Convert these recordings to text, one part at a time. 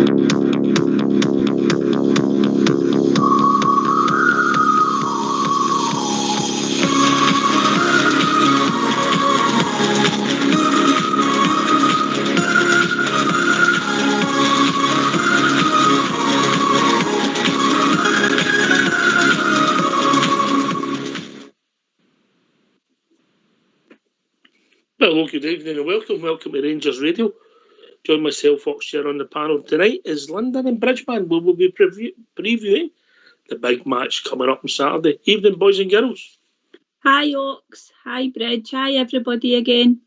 Hello, good evening and welcome to Rangers Radio. Join myself, Foxshare, on the panel tonight is London and Bridgeman, where we'll be previewing the big match coming up on Saturday. Evening, boys and girls. Hi, Ox. Hi, Bridge. Hi, everybody again.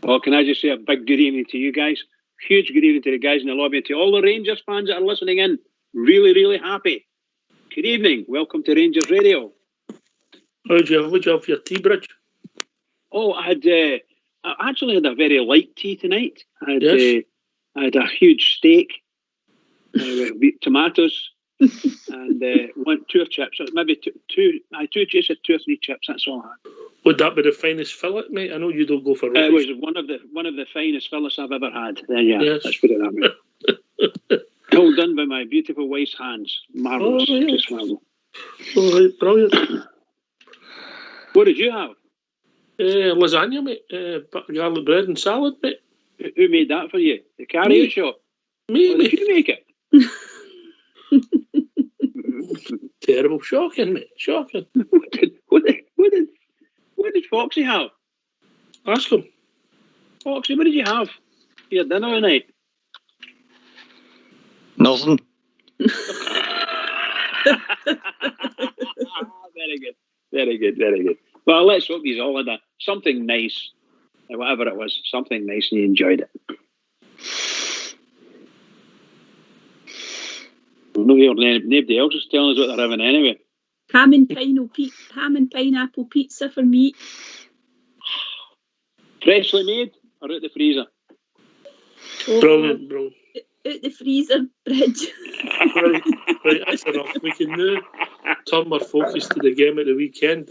Well, can I just say a big good evening to you guys? Huge good evening to the guys in the lobby and to all the Rangers fans that are listening in. Really, really happy. Good evening. Welcome to Rangers Radio. What'd you have for your tea, Bridge? Oh, I actually had a very light tea tonight. I had a huge steak with tomatoes and two chips. Maybe two or three chips. That's all I had. Would that be the finest fillet, mate? I know you don't go for rubbish. It was one of the finest fillets I've ever had. Yes. Let's put it that way. All done by my beautiful wife's hands. Marvellous. Oh, yeah. Just marvellous. All right, brilliant. What did you have? Lasagna, mate. Garlic bread and salad, mate. Who made that for you? The carrier shop? Me, did you make it? Terrible. Shocking, mate. Shocking. What did Foxy have? Ask him. Foxy, what did you have for your dinner tonight? Nothing. Very good. Well, let's hope you all had something nice, whatever it was, something nice, and you enjoyed it. Nobody else is telling us what they're having anyway. Ham and pineapple pizza for me. Freshly made or out the freezer? Brilliant, bro. Out the freezer, Bridge. right, that's enough. We can now turn our focus to the game at the weekend.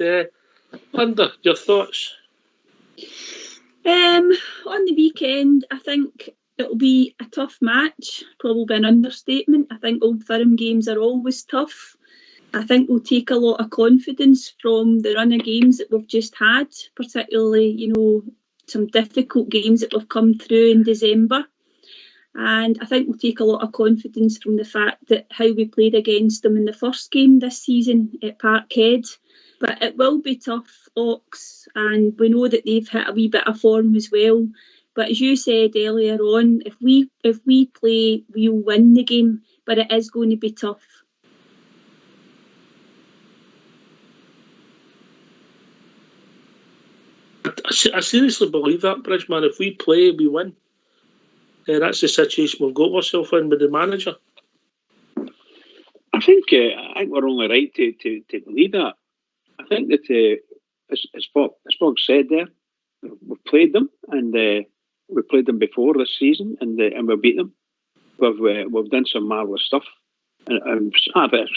Linda, your thoughts? On the weekend, I think it'll be a tough match. Probably an understatement. I think Old Firm games are always tough. I think we'll take a lot of confidence from the run of games that we've just had, particularly, some difficult games that we've come through in December. And I think we'll take a lot of confidence from the fact that how we played against them in the first game this season at Parkhead. But it will be tough, Ox, and we know that they've hit a wee bit of form as well. But as you said earlier on, if we play, we'll win the game. But it is going to be tough. I seriously believe that, Bridgeman. If we play, we win. That's the situation we've got ourselves in with the manager. I think we're only right to believe that. I think that, as Fogg said there, we've played them, and we played them before this season, and we beat them. We've done some marvellous stuff, and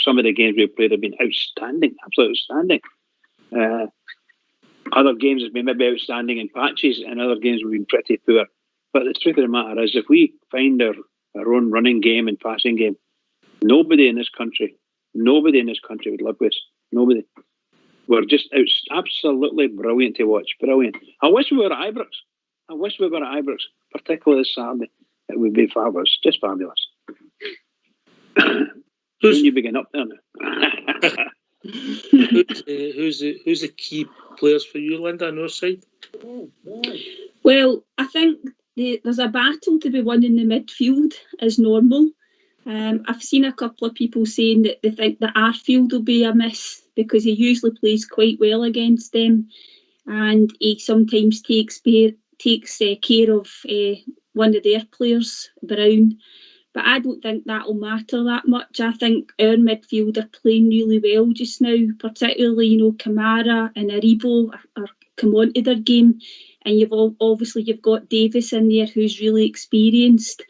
some of the games we've played have been outstanding, absolutely outstanding. Other games have been maybe outstanding in patches, and other games have been pretty poor. But the truth of the matter is, if we find our own running game and passing game, nobody in this country would live with us. Nobody. We're just absolutely brilliant to watch. Brilliant. I wish we were at Ibrox. Particularly this Saturday. It would be fabulous. Just fabulous. When you begin up there now. Who's the key players for you, Linda, on your side? Well, I think there's a battle to be won in the midfield as normal. I've seen a couple of people saying that they think that Arfield will be a miss because he usually plays quite well against them, and he sometimes takes care of one of their players, Brown. But I don't think that'll matter that much. I think our midfield are playing really well just now, particularly, Kamara and Aribo are come on to their game. And you've got Davis in there who's really experienced.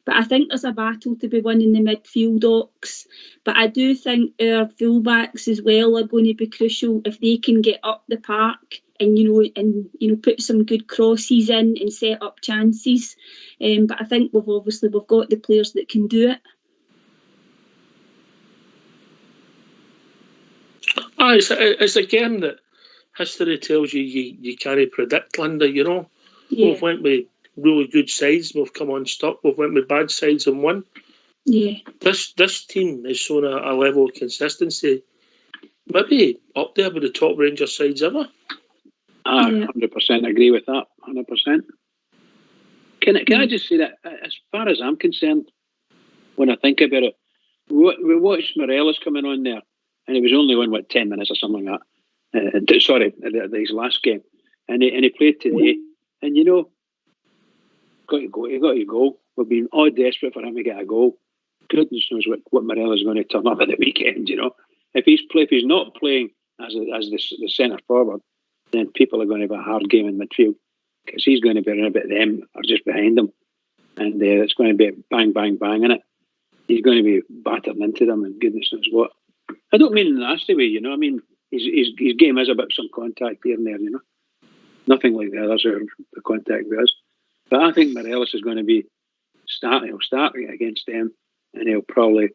But I think there's a battle to be won in the midfield, Ox. But I do think our fullbacks as well are going to be crucial if they can get up the park and put some good crosses in and set up chances. But I think we've got the players that can do it. It's a game that history tells you can't predict, Linda, you know. Yeah. We've went with really good sides, we've come unstuck, we've went with bad sides and won. Yeah. This team has shown a level of consistency, maybe up there with the top Rangers sides ever. 100% agree with that, 100%. Can I just say that, as far as I'm concerned, when I think about it, we watched Morelos coming on there, and he was only on, 10 minutes or something like that. Sorry, his last game. And he played today, and you know, he got to go. We've been all desperate for him to get a goal. Goodness knows what Morelos is going to turn up at the weekend, you know. If he's not playing as the centre forward, then people are going to have a hard game in midfield, because he's going to be around about them or just behind them, and it's going to be bang, bang, bang in it. He's going to be battered into them, and goodness knows what. I don't mean in a nasty way, you know. I mean, his game is about some contact here and there, you know. Nothing like the others are the contact with us. But I think Morelos is going to be he'll start against them, and he'll probably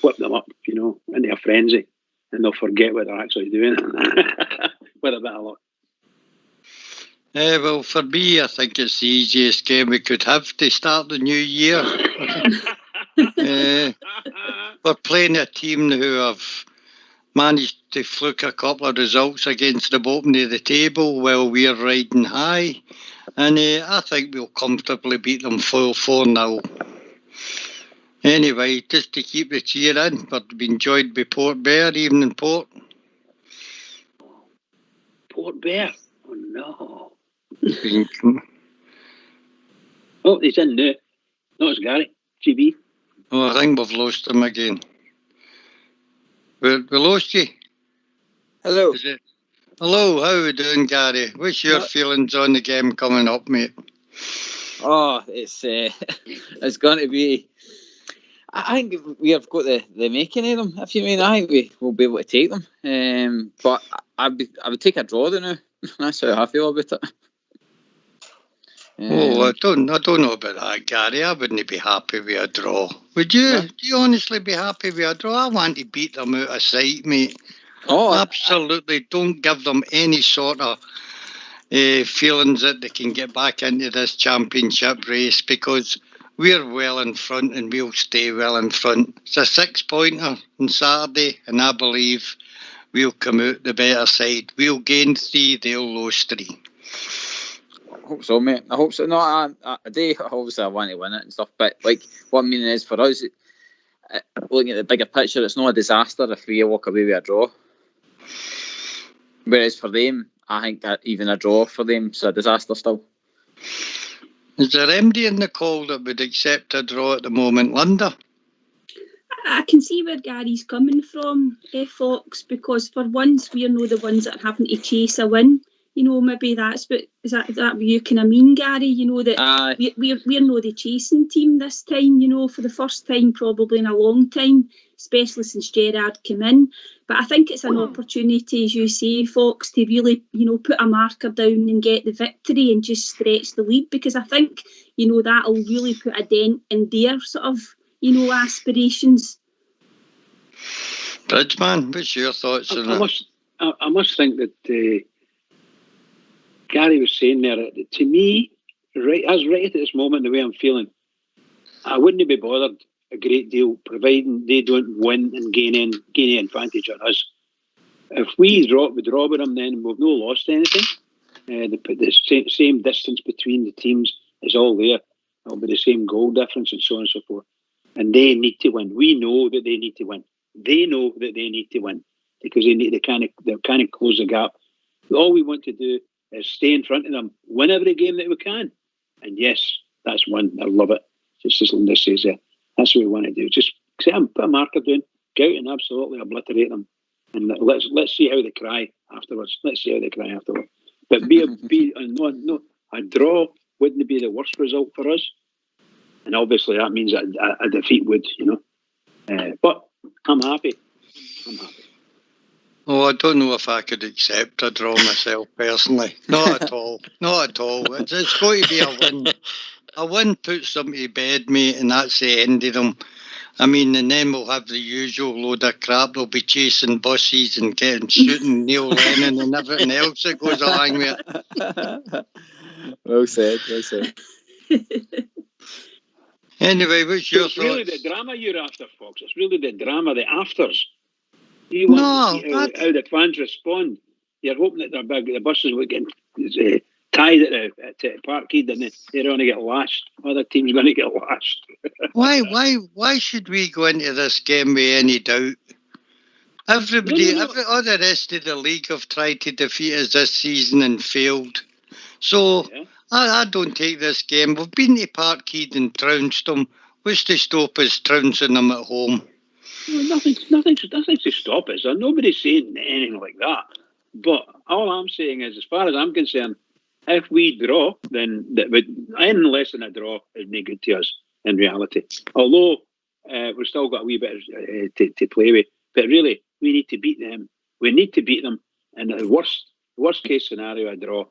whip them up, you know, into a frenzy, and they'll forget what they're actually doing with a bit of luck. Well, for me, I think it's the easiest game we could have to start the new year. We're playing a team who have managed to fluke a couple of results against the bottom of the table while we're riding high. And I think we'll comfortably beat them 4-0. Anyway, just to keep the cheer in, we're being joined by Port Bear, evening Port. Port Bear? Oh no. Oh, he's in there. No, it's Gary. GB. Oh, I think we've lost him again. We lost you. Hello. Hello, how are we doing, Gary? What's your feelings on the game coming up, mate? Oh, it's going to be... I think we have got the making of them, if you mean. I think we will be able to take them. But I would take a draw now. That's how I feel about it. I don't know about that, Gary. I wouldn't be happy with a draw. Would you? No? Do you honestly be happy with a draw? I want to beat them out of sight, mate. Oh, absolutely. Don't give them any sort of feelings that they can get back into this championship race, because we're well in front and we'll stay well in front. It's a 6-pointer on Saturday, and I believe we'll come out the better side. We'll gain 3, they'll lose 3. I hope so, mate. I hope so. No, I do. Obviously, I want to win it and stuff. But like, what I mean is, for us, looking at the bigger picture, it's not a disaster if we walk away with a draw. Whereas for them, I think that even a draw for them is a disaster still. Is there anybody in the call that would accept a draw at the moment, Linda? I can see where Gary's coming from, Fox, because for once we're not the ones that are having to chase a win. You know, maybe that's what is that what you kind of mean, Gary? You know, that we're not the chasing team this time. You know, for the first time probably in a long time, especially since Gerrard came in. But I think it's an opportunity, as you say, Fox, to really, you know, put a marker down and get the victory and just stretch the lead, because I think, you know, that'll really put a dent in their sort of, you know, aspirations. Bridgeman, what's your thoughts on that? I must think that Gary was saying there, to me, right at this moment, the way I'm feeling, I wouldn't be bothered a great deal, providing they don't win and gain any advantage on us. If we draw with them, then we've no lost anything. The same distance between the teams is all there. It'll be the same goal difference and so on and so forth. And they need to win. We know that they need to win. They know that they need to win, because they kind of close the gap. All we want to do is stay in front of them, win every game that we can. And yes, that's one. I love it. Just as Linda says there. That's what we want to do. Just put a marker down, go out and absolutely obliterate them. And let's see how they cry afterwards. But a draw wouldn't be the worst result for us. And obviously that means a defeat would, but I'm happy. Oh, I don't know if I could accept a draw myself personally. Not at all. Not at all. It's got to be a win. A win puts them to bed, mate, and that's the end of them. I mean, and then we'll have the usual load of crap. They'll be chasing buses and shooting Neil Lennon and everything else that goes along with it. Well said, well said. Anyway, what's your thoughts? It's really the drama you're after, Fox. It's really the drama, the afters. You want to see how the fans respond. You're hoping that the buses will get tied at Parkhead and they're going to get lashed. Other teams are going to get lashed. Why should we go into this game with any doubt? All the rest of the league have tried to defeat us this season and failed. So I don't take this game. We've been to Parkhead and trounced them. What's to stop us trouncing them at home? Well, nothing to stop us. Nobody's saying anything like that. But all I'm saying is, as far as I'm concerned, if we draw, then anything less than a draw is no good to us in reality. Although we've still got a wee bit to play with. But really, we need to beat them. We need to beat them. And the worst case scenario, a draw.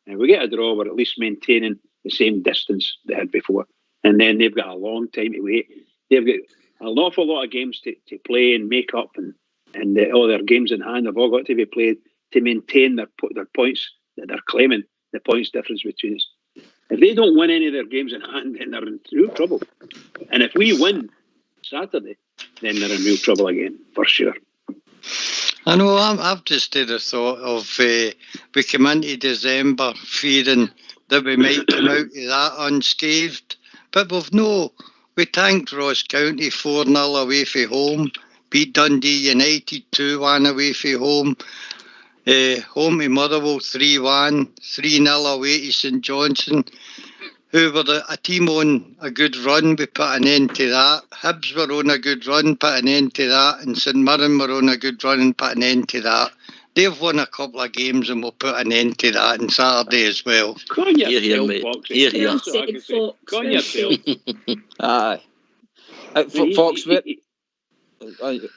And we get a draw, we're at least maintaining the same distance they had before. And then they've got a long time to wait. They've got an awful lot of games to play and make up, and all their games in hand have all got to be played to maintain their points that they're claiming, the points difference between us. If they don't win any of their games in hand, then they're in real trouble. And if we win Saturday, then they're in real trouble again, for sure. I know, I've just had a thought of we come into December fearing that we might come out of that unscathed, but we tanked Ross County 4-0 away from home, beat Dundee United 2-1 away from home, home to Motherwell 3-1, 3-0 away to St Johnstone, who were a team on a good run. We put an end to that. Hibs were on a good run, put an end to that, and St Mirren were on a good run and put an end to that. They've won a couple of games and we'll put an end to that on Saturday as well. Go on yourself, Fox. Go on yourself. Aye. Fox,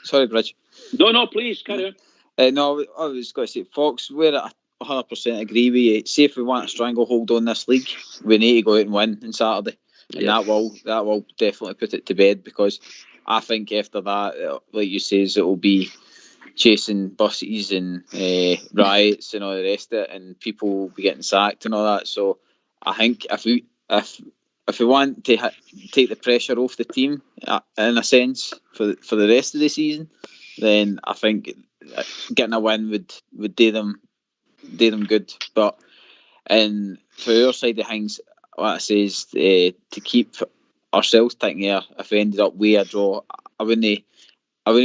sorry, Bridge. No, please, carry on. No, I was going to say, Fox, we're at 100% agree with you. See, if we want a stranglehold on this league, we need to go out and win on Saturday. And that will definitely put it to bed, because I think after that, like you say, it will be chasing buses and riots and all the rest of it, and people will be getting sacked and all that. So I think if we want to take the pressure off the team in a sense for the rest of the season, then I think getting a win would do them good. But for our side of things, what I say is to keep ourselves taking air. If we ended up with a draw, I wouldn't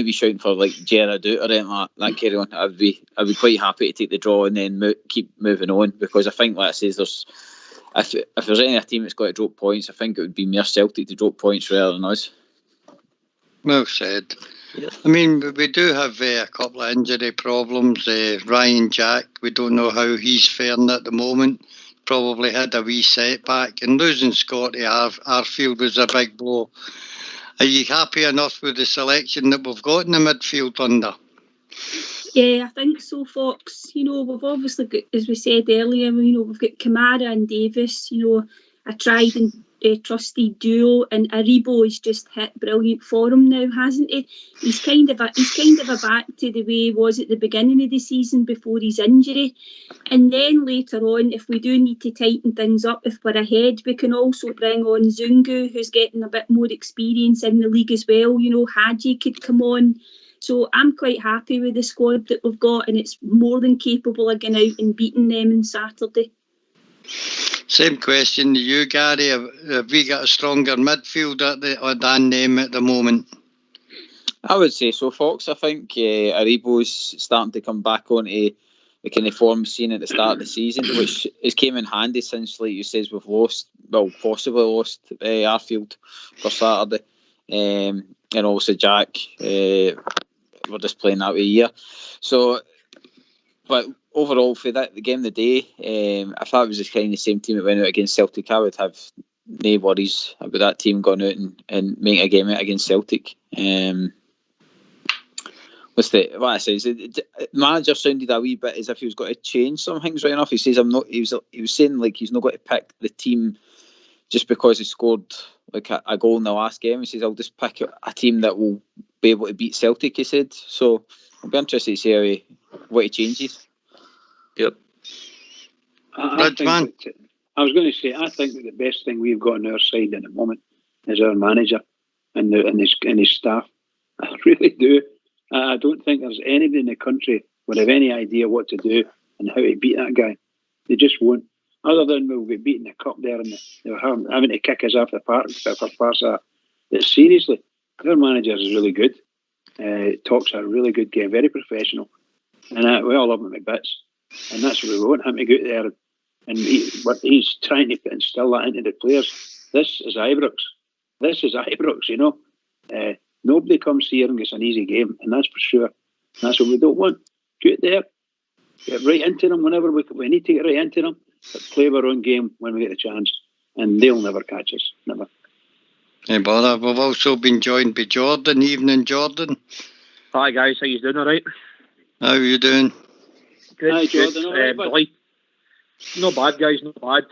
be shouting for like Gerard out or anything like that. Carry on. I'd be quite happy to take the draw and then keep moving on, because I think, like I say, if there's any team that's got to drop points, I think it would be mere Celtic to drop points rather than us. Well said. Yeah. I mean, we do have a couple of injury problems. Ryan Jack, we don't know how he's faring at the moment. Probably had a wee setback, and losing Scotty Arfield was a big blow. Are you happy enough with the selection that we've got in the midfield under? Yeah, I think so, Fox. We've obviously got, as we said earlier, we've got Kamara and Davis, a tried and trusted duo, and Aribo has just hit brilliant form now, hasn't he? He's kind of a back to the way he was at the beginning of the season before his injury. And then later on, if we do need to tighten things up, if we're ahead, we can also bring on Zungu, who's getting a bit more experience in the league as well. Hadji could come on. So I'm quite happy with the squad that we've got, and it's more than capable of going out and beating them on Saturday. Same question to you, Gary. Have we got a stronger midfield than them at the moment? I would say so, Fox. I think Aribo's starting to come back onto the kind of form seen at the start of the season, which has came in handy since, like you says, we've possibly lost Arfield for Saturday. And also Jack, we're just playing that way here. So, but overall, for the game of the day, if that was the kind of same team that went out against Celtic, I would have no worries about that team going out and making a game out against Celtic. What I say is the manager sounded a wee bit as if he was going to change some things right enough. He says he was saying like he's not going to pick the team just because he scored like a goal in the last game. He says I'll just pick a team that will be able to beat Celtic, he said. So I'll be interested to see what he changes. Yep. I was going to say, I think that the best thing we've got on our side at the moment is our manager and his staff. I really do. I don't think there's anybody in the country would have any idea what to do and how to beat that guy. They just won't. Other than we'll be beating the cup there and they were having to kick us off the park for that. But seriously, our manager is really good. Talks a really good game, very professional. And we all love him at bits. And that's what we want him to go out there. And he's trying to instill that into the players. This is Ibrox, you know. Nobody comes here and gets an easy game, and that's for sure. That's what we don't want. Get there, get right into them whenever we need to get right into them, but play our own game when we get the chance, and they'll never catch us. Never. Hey, bother. We've also been joined by Jordan. Evening, Jordan. Hi, guys. How you doing? All right? How are you doing? Good. Hi, Jordan. All right, not bad, guys. Not bad.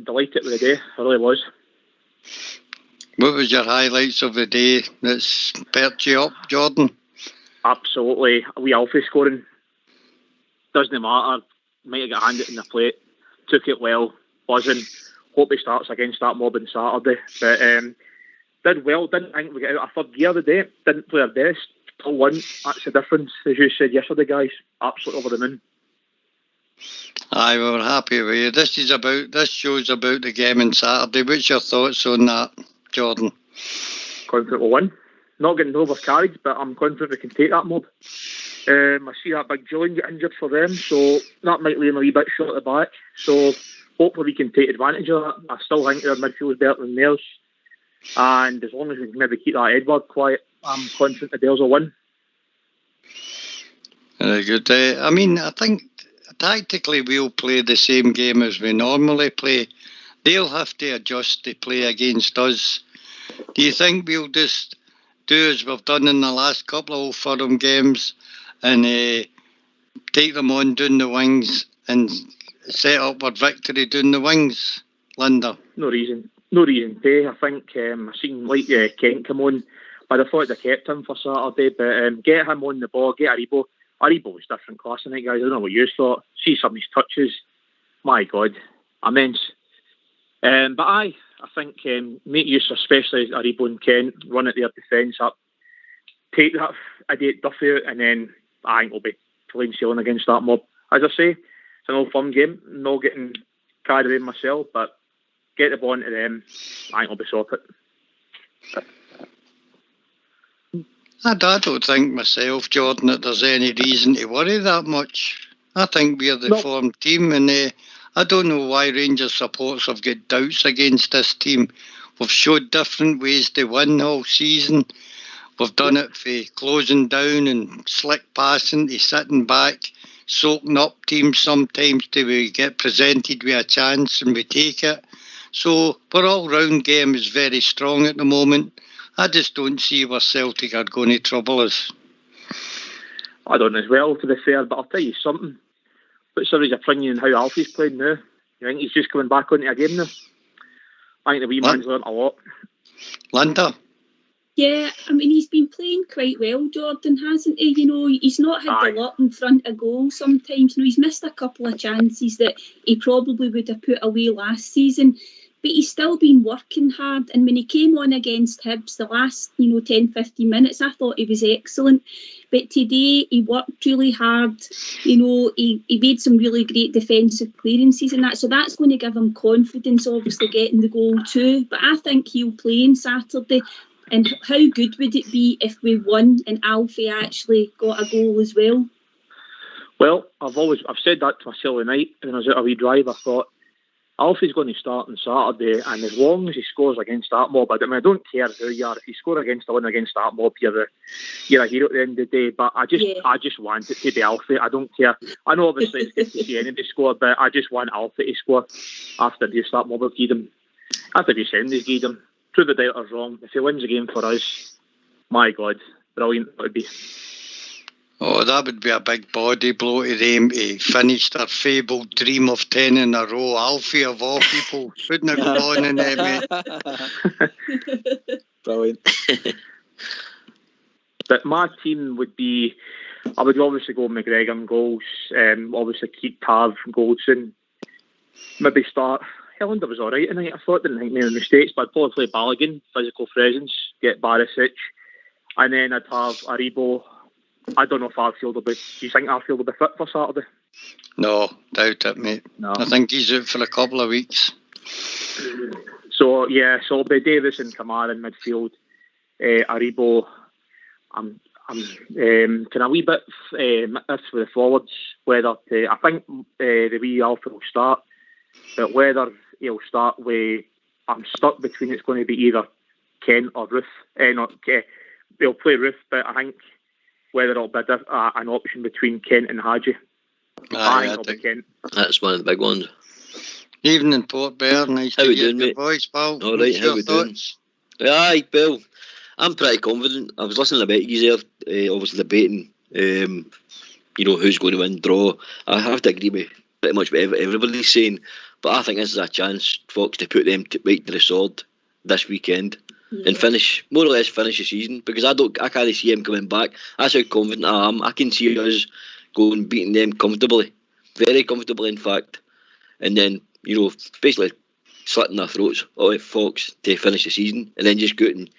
Delighted with the day. I really was. What was your highlights of the day that's perked you up, Jordan? Absolutely. A wee Alfie scoring. Doesn't matter. Might have got handed in the plate. Took it well. Buzzing. Hope he starts against that mob on Saturday. But did well. Didn't think we got out of third gear today. Didn't play our best. Still won. That's the difference. As you said yesterday, guys. Absolutely over the moon. Aye, we were happy with you. This show's about the game on Saturday. What's your thoughts on that, Jordan? Confident we'll win. Not getting overcarried, but I'm confident we can take that mob. I see that big John get injured for them, so that might leave him a wee bit short at the back. So hopefully we can take advantage of that. I still think their midfield is better than theirs. And as long as we can maybe keep that Edward quiet, I'm confident the Dales will win. Very good. I think tactically we'll play the same game as we normally play. They'll have to adjust to play against us. Do you think we'll just do as we've done in the last couple of Old Firm games and take them on down the wings and set up our victory down the wings, Linda? No reason to. I think I seen Kent come on, but I thought they kept him for Saturday. But get him on the ball, get Aribo. Aribo was different class tonight, guys. I don't know what you thought. See some of his touches. My God, immense. But I think make use, especially Aribo and Kent, run at their defence up, take that idiot Duffy out, and then I think we'll be plain sailing against that mob. As I say, it's an Old Firm game. Not getting carried away myself, but get the ball into them. I think we'll be sorted. I don't think myself, Jordan, that there's any reason to worry that much. I think we're the formed team, and I don't know why Rangers supporters have got doubts against this team. We've showed different ways to win all season. We've done it for closing down and slick passing to sitting back, soaking up teams sometimes till we get presented with a chance and we take it. So our all-round game is very strong at the moment. I just don't see where Celtic are going to trouble us. I don't as well, to be fair, but I'll tell you something. What's your opinion on how Alfie's playing now? You think he's just coming back onto a game now? I think the wee man's learnt a lot. Linda? Yeah, I mean, he's been playing quite well, Jordan, hasn't he? You know, he's not had the luck in front of goal sometimes. You know, he's missed a couple of chances that he probably would have put away last season. But he's still been working hard. And when he came on against Hibs the last, 10, 15 minutes, I thought he was excellent. But today he worked really hard. He made some really great defensive clearances and that. So that's going to give him confidence, obviously, getting the goal too. But I think he'll play on Saturday. And how good would it be if we won and Alfie actually got a goal as well? Well, I've said that to myself tonight when I was out a wee drive. I thought, Alfie's going to start on Saturday, and as long as he scores against that mob, I don't care who you are. If you score against that mob, you're a hero at the end of the day. But I just want it to be Alfie. I don't care. I know obviously it's good to see anybody score, but I just want Alfie to score after this that mob of freedom. After you send these guide him, prove the doubters wrong. If he wins the game for us, my God, brilliant it would be. Oh, that would be a big body blow to them to finish their fabled dream of 10 in a row. Alfie of all people, wouldn't have gone in there, mate. Brilliant. But my team would be, I would obviously go McGregor in goals, obviously keep Tav, Goldson, maybe start. Helander was alright tonight, I thought, didn't think many mistakes, but I'd probably play Balogun, physical presence, get Barisic, and then I'd have Aribo. I don't know if Arfield will be. Do you think Arfield will be fit for Saturday? No, doubt it, mate. No. I think he's out for a couple of weeks. So it'll be Davis and Kamara in midfield. Aribo, I'm kind of a wee bit mixed with the forwards. Whether I think the wee Alfie will start, but whether he'll start with, I'm stuck between. It's going to be either Kent or Ruth. They'll play Ruth, but I think whether it'll be an option between Kent and Hadji. I think Kent. That's one of the big ones. Evening, Port Bear. Nice how to we hear doing, your mate? voice, pal. All right, how we doing? Aye, Bill. I'm pretty confident. I was listening to Becky's there, obviously debating, who's going to win, draw. I have to agree with pretty much what everybody's saying, but I think this is a chance, Fox, to put them right to the sword this weekend. Yeah. And more or less finish the season, because I can't see him coming back. That's how confident I am. I can see us going beating them comfortably, very comfortably in fact, and then basically slitting their throats at Fox to finish the season, and then just go out and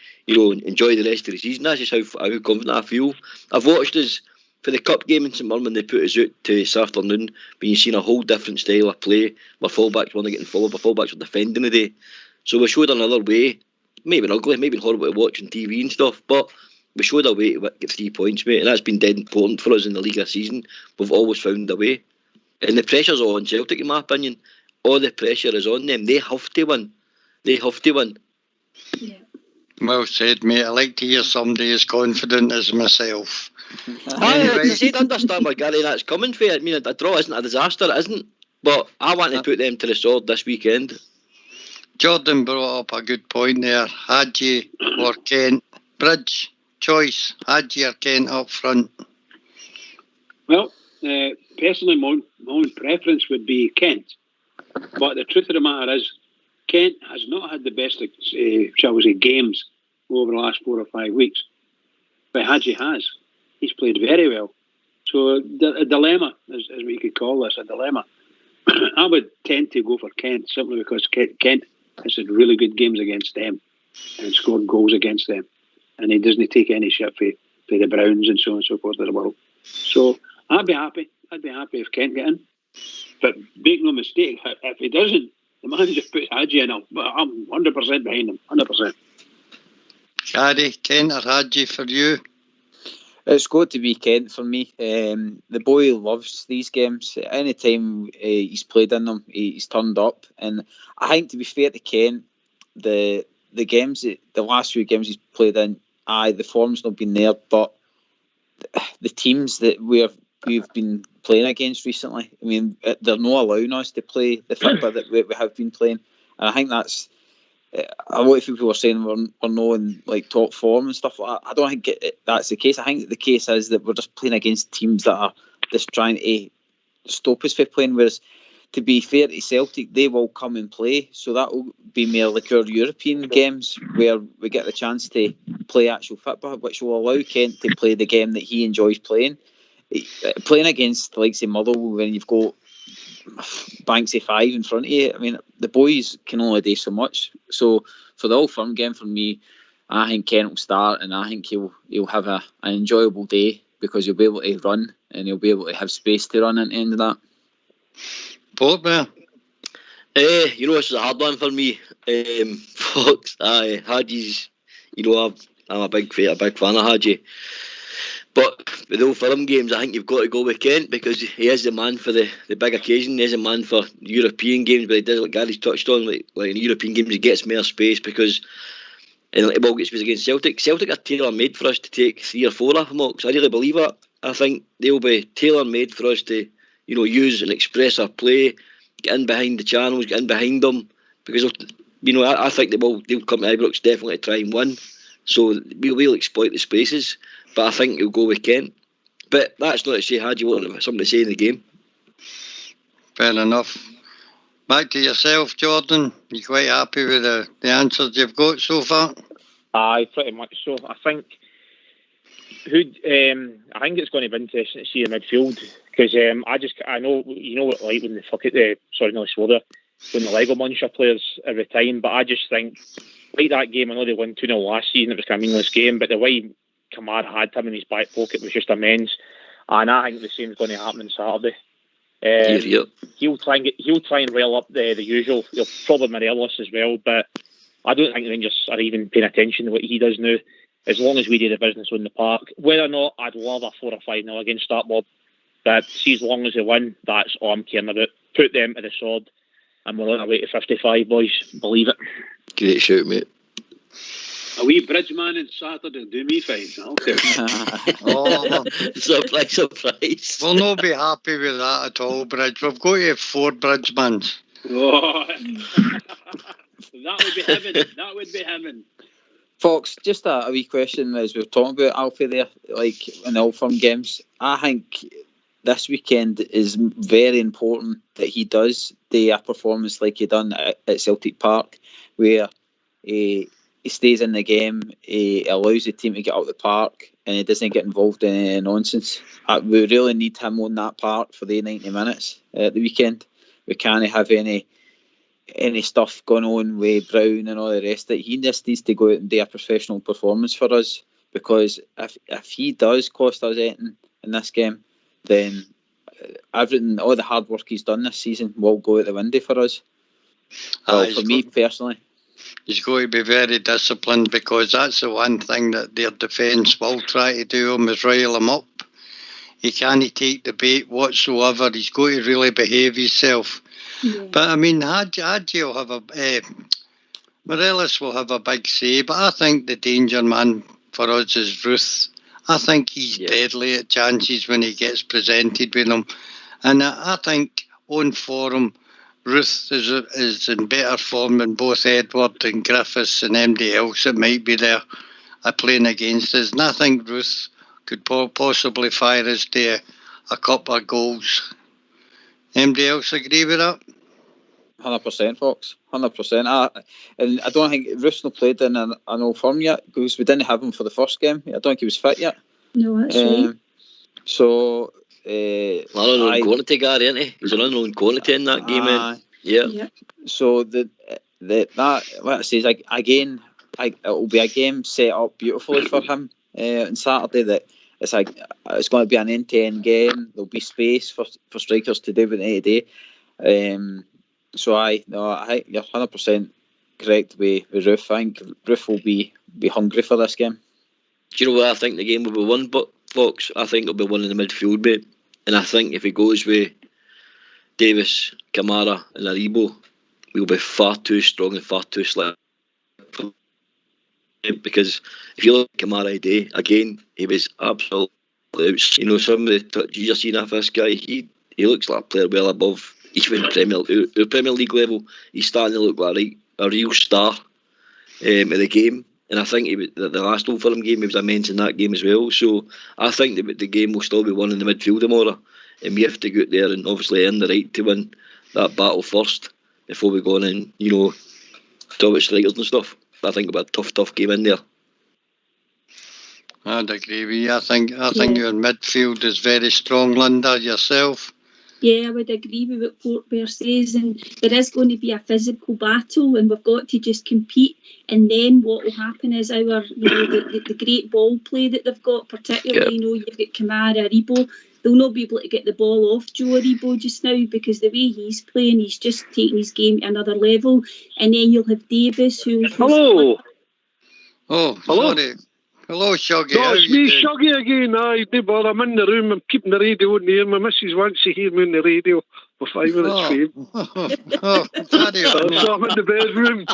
enjoy the rest of the season. That's just how confident I feel. I've watched us for the cup game in St Mirren. They put us out to this afternoon, but you've seen a whole different style of play. Our fullbacks weren't getting forward, our fullbacks were defending today, so we showed another way. Maybe ugly, maybe horrible to watch on TV and stuff, but we showed a way to get 3 points, mate, and that's been dead important for us in the league this season. We've always found a way, and the pressure's all on Celtic, in my opinion. All the pressure is on them. They have to win. Yeah. Well said, mate. I like to hear somebody as confident as myself. I said, understand where Gary that's coming for. I mean, a draw isn't a disaster, it isn't, but I want to put them to the sword this weekend. Jordan brought up a good point there. Hadji or Kent? Bridge choice. Hadji or Kent up front? Well, personally, my own preference would be Kent. But the truth of the matter is, Kent has not had the best, shall we say, games over the last 4 or 5 weeks. But Hadji has. He's played very well. So a dilemma, as we could call this, a dilemma. I would tend to go for Kent simply because Kent has had really good games against them and scored goals against them. And he doesn't take any shit for the Browns and so on and so forth of the world. So I'd be happy. If Kent get in. But make no mistake, if he doesn't, the manager puts Hadji in. I'm 100% behind him. 100%. Gary, Kent or Hadji for you? It's got to be Kent for me. The boy loves these games. Any time he's played in them, he's turned up. And I think, to be fair to Kent, the games, the last few games he's played in, the form's not been there, but the teams that we've been playing against recently, I mean, they're not allowing us to play the football that we have been playing. And I think that's, a lot of people are saying we're not in like top form and stuff like that. I don't think that's the case. I think the case is that we're just playing against teams that are just trying to stop us from playing. Whereas, to be fair to Celtic, they will come and play. So that will be more like our European games where we get the chance to play actual football, which will allow Kent to play the game that he enjoys playing. Playing against, like, say, Motherwell, when you've got banks of 5 in front of you, I mean, the boys can only do so much. So for the All Firm game, for me, I think Kent will start, and I think he'll have an enjoyable day because he'll be able to run and he'll be able to have space to run at the end of that. Portman? This is a hard one for me. Fox, Hadji's, I'm a big fan of Hadji. But with the Old Firm games, I think you've got to go with Kent because he is the man for the big occasion. He is a man for European games, but he does, like Gary's touched on, like in European games, he gets more space because he will get space against Celtic. Celtic are tailor-made for us to take 3 or 4 off them, Ox. I really believe that. I think they'll be tailor-made for us to, use and express our play, get in behind the channels, get in behind them, because I think they'll come to Ibrox definitely to try and win. So we'll exploit the spaces. But I think he'll go with Kent. But that's not to say, had you want something to say in the game? Fair enough. Back to yourself, Jordan. You quite happy with the answers you've got so far? Aye, pretty much so. I think it's going to be interesting to see in midfield because I know what like when when the Lego Muncher players every time, but I just think like that game. I know they won 2-0 last season. It was kind of a meaningless game, but the way Kamara had him in his back pocket was just immense, and I think the same is going to happen on Saturday. He'll try and rail up the usual. He'll probably Morelos as well, but I don't think the Rangers are even paying attention to what he does now. As long as we do the business on the park, whether or not I'd love a 4 or 5-0 against that mob, but see, as long as they win, that's all I'm caring about. Put them to the sword, and we're on our way to 55, boys. Believe it. Great shout, mate. A wee Bridgeman on Saturday do me fine. Okay. Surprise. We'll not be happy with that at all, Bridge. We've got to have 4 Bridgemans. Oh, that would be heaven. That would be heaven. Fox, just a wee question as we were talking about Alfie there, like in the Old Firm games. I think this weekend is very important that he does do a performance like he done at Celtic Park, where he stays in the game, he allows the team to get out the park, and he doesn't get involved in any nonsense. We really need him on that park for the 90 minutes at the weekend. We can't have any stuff going on with Brown and all the rest of it. He just needs to go out and do a professional performance for us, because if he does cost us anything in this game, then everything, all the hard work he's done this season will go out the window for us. Well, for me personally. He's going to be very disciplined, because that's the one thing that their defence will try to do him, is rile him up. He can't take the bait whatsoever. He's going to really behave himself. Yeah. But I mean, Hadji will have Morelos will have a big say, but I think the danger man for us is Ruth. I think he's deadly at chances when he gets presented with them, and I think on form, Ruth is in better form than both Edward and Griffiths and anybody else that might be there playing against us. And I think Ruth could possibly fire us to a couple of goals. Anybody else agree with that? 100%, Fox. 100%. And I don't think Ruth's not played in an Old Firm yet, because we didn't have him for the first game. I don't think he was fit yet. No, that's right. So... unknown quality, Gary, isn't he? He's an unknown quality in that game, man. Yeah. So that what I say is, again, it will be a game set up beautifully for him on Saturday. That it's going to be an end-to-end game. There'll be space for strikers to do what they need to do. So I think you're 100% correct with Ruth. I think Ruth will be hungry for this game. Do you know what I think the game will be won, Fox? I think it'll be won in the midfield, mate. And I think if he goes with Davis, Kamara and Aribo, we'll be far too strong and far too slick. Because if you look at Kamara today, again, he was absolutely out. You know, some of the touches you're seeing off this guy, he looks like a player well above even Premier League level. He's starting to look like a real star of the game. And I think the last Old Firm game, he was immense in that game as well. So I think the game will still be won in the midfield tomorrow. And we have to go out there and obviously earn the right to win that battle first before we go on and, talk about strikers and stuff. I think it'll be a tough game in there. I'd agree with you. I think your midfield is very strong, Linda. Yourself? Yeah, I would agree with what Fort Bear says, and there is going to be a physical battle, and we've got to just compete. And then what will happen is the great ball play that they've got, particularly you've got Kamara, Aribo. They'll not be able to get the ball off Joe Aribo just now, because the way he's playing, he's just taking his game to another level. And then you'll have Davis, Hello. Oh, hello. Sorry. Hello, Shuggy. No, it's me, Shuggy again. Aye, no bother. I'm in the room. I'm keeping the radio on the air. My missus wants to hear me on the radio for 5 minutes fame. So I'm in the bedroom.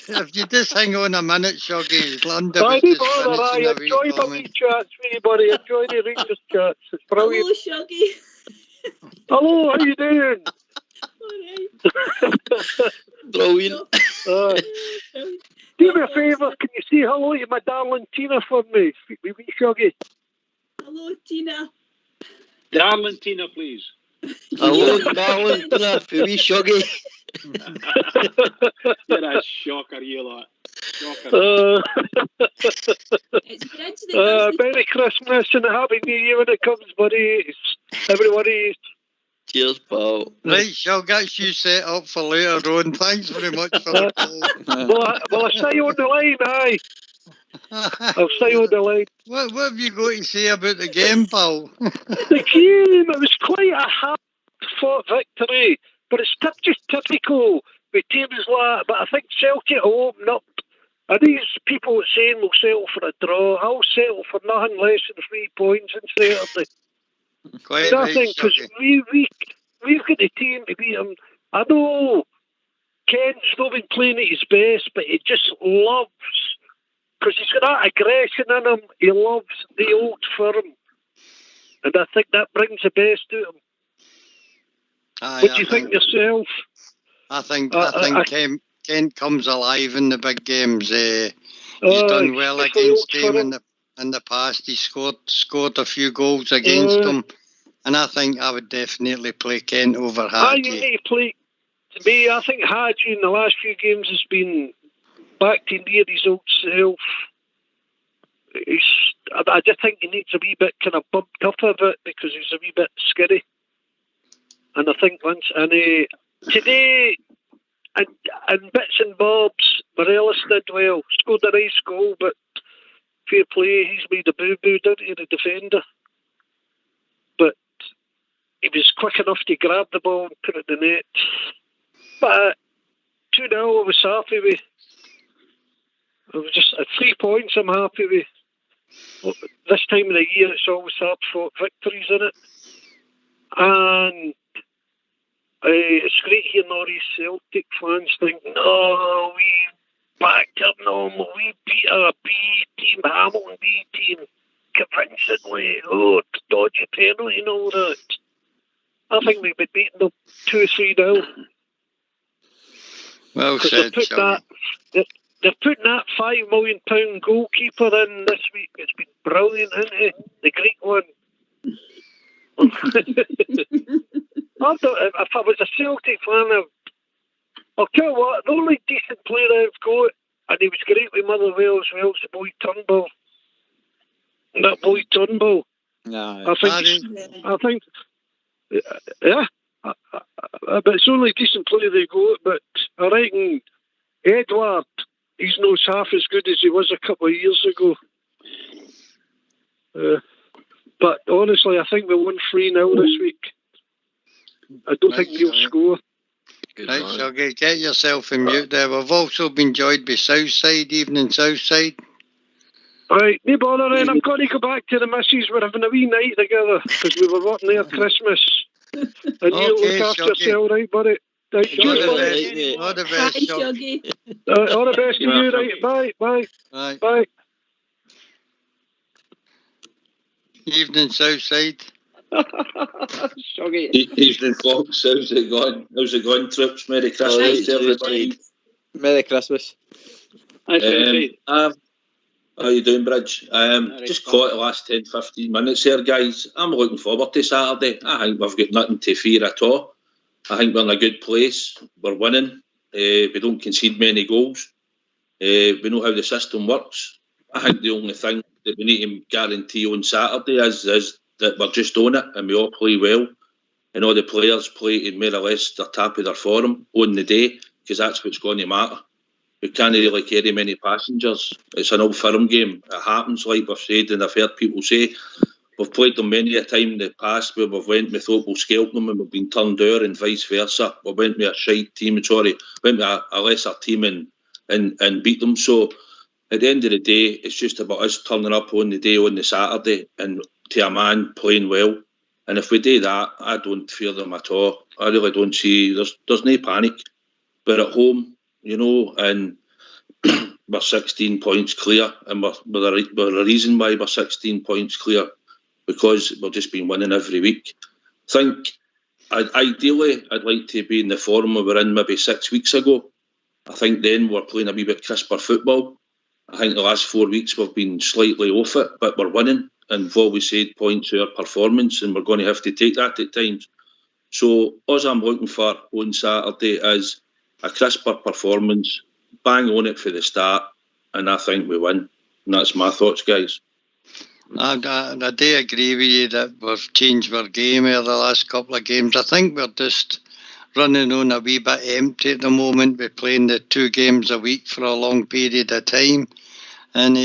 If you just hang on a minute, Shuggy. Linda I do bother. I enjoy my wee chats with you, buddy. Enjoy the Rangers chats. It's brilliant. Hello, Shuggy. Hello, how you doing? Brilliant. Do me a favour, can you say hello to my darling Tina for me? Wee Shuggy. Hello, Tina. Darling Tina, please. Hello, darling, Tina, for wee Shuggy. You're a shocker, you lot. Shocker. It's Bridge that does the Merry Christmas and a Happy New Year when it comes, buddy. Everybody. Cheers, pal. Right, shall get you set up for later on. Thanks very much for the call. Well, I'll stay on the line, aye. I'll stay on the line. What have you got to say about the game, pal? The game, it was quite a hard-fought victory, but it's just typical with teams like that. But I think Celtic will open up. And these people saying we'll settle for a draw, I'll settle for nothing less than 3 points on Saturday. Quite Nothing, right, because we've got the team to beat them. I know Ken's not been playing at his best, but he just loves, because he's got that aggression in him, he loves the old firm. And I think that brings the best out of him. What do you think yourself? I think Kent comes alive in the big games. He's done well against them in the past. He scored a few goals against them. And I think I would definitely play Kent over Hadji. You need to play. To me, I think Hadji in the last few games has been back to near his old self. I just think he needs a wee bit kind of bumped up a bit because he's a wee bit skitty. And I think today, and bits and bobs, Morelos did well. Scored a nice goal, but fair play, he's made a boo-boo, didn't he, the defender? But he was quick enough to grab the ball and put it in the net. But 2-0 I was happy with. I was just at 3 points I'm happy with. This time of the year it's always hard-fought victories in it. And it's great hearing all these Celtic fans think, no, we backed up normal, we beat a B team, Hamilton B team, convincingly, dodgy penalty and all that. I think we've been beating them 2-3-0. Well said, they're putting that £5 million goalkeeper in this week. It's been brilliant, isn't it? The Greek one. If I was a Celtic fan, I'll tell you what, the only decent player I've got, and he was great with Motherwell as well, is the boy Turnbull. That boy Turnbull. No, I think, yeah. But it's the only decent player they got. But I reckon Edward, he's not half as good as he was a couple of years ago. But honestly, I think we won 3-0 this week. I don't think we'll score. Right, so get yourself in mute there. We've also been joined by Southside, evening Southside. Right, no bother then. I'm going to go back to the missus. We're having a wee night together because we were working there Christmas. And you look after yourself, right, buddy? Right, all the best, Shuggy. All the best to you, right? Bye. Bye. Evening Southside. Evening folks, how's it going troops? Merry Christmas to everybody. Merry Christmas. How you doing, Bridge? Just caught the last 10-15 minutes here, guys. I'm looking forward to Saturday. I think we've got nothing to fear at all. I think we're in a good place. We're winning. We don't concede many goals. We know how the system works. I think the only thing that we need to guarantee on Saturday is that we're just on it and we all play well and all the players play in more or less their top of their form on the day, because that's what's going to matter. We can't really carry many passengers. It's an old firm game. It happens, like we've said, and I've heard people say. We've played them many a time in the past where we thought we'll scalp them and we've been turned down, and vice versa. We went with a lesser team and beat them. So at the end of the day, it's just about us turning up on the day, on the Saturday, and to a man playing well. And if we do that, I don't fear them at all. I really don't see, there's no panic. We're at home, and we're 16 points clear, and we're a reason why we're 16 points clear, because we've just been winning every week. I think Ideally, I'd like to be in the form we were in maybe 6 weeks ago. I think then we're playing a wee bit crisper football. I think the last 4 weeks we've been slightly off it, but we're winning, and we've always said points to our performance, and we're going to have to take that at times. So all I'm looking for on Saturday is a crisper performance, bang on it for the start, and I think we win. And that's my thoughts, guys. I do agree with you that we've changed our game over the last couple of games. I think we're just running on a wee bit empty at the moment. We're playing the 2 games a week for a long period of time. And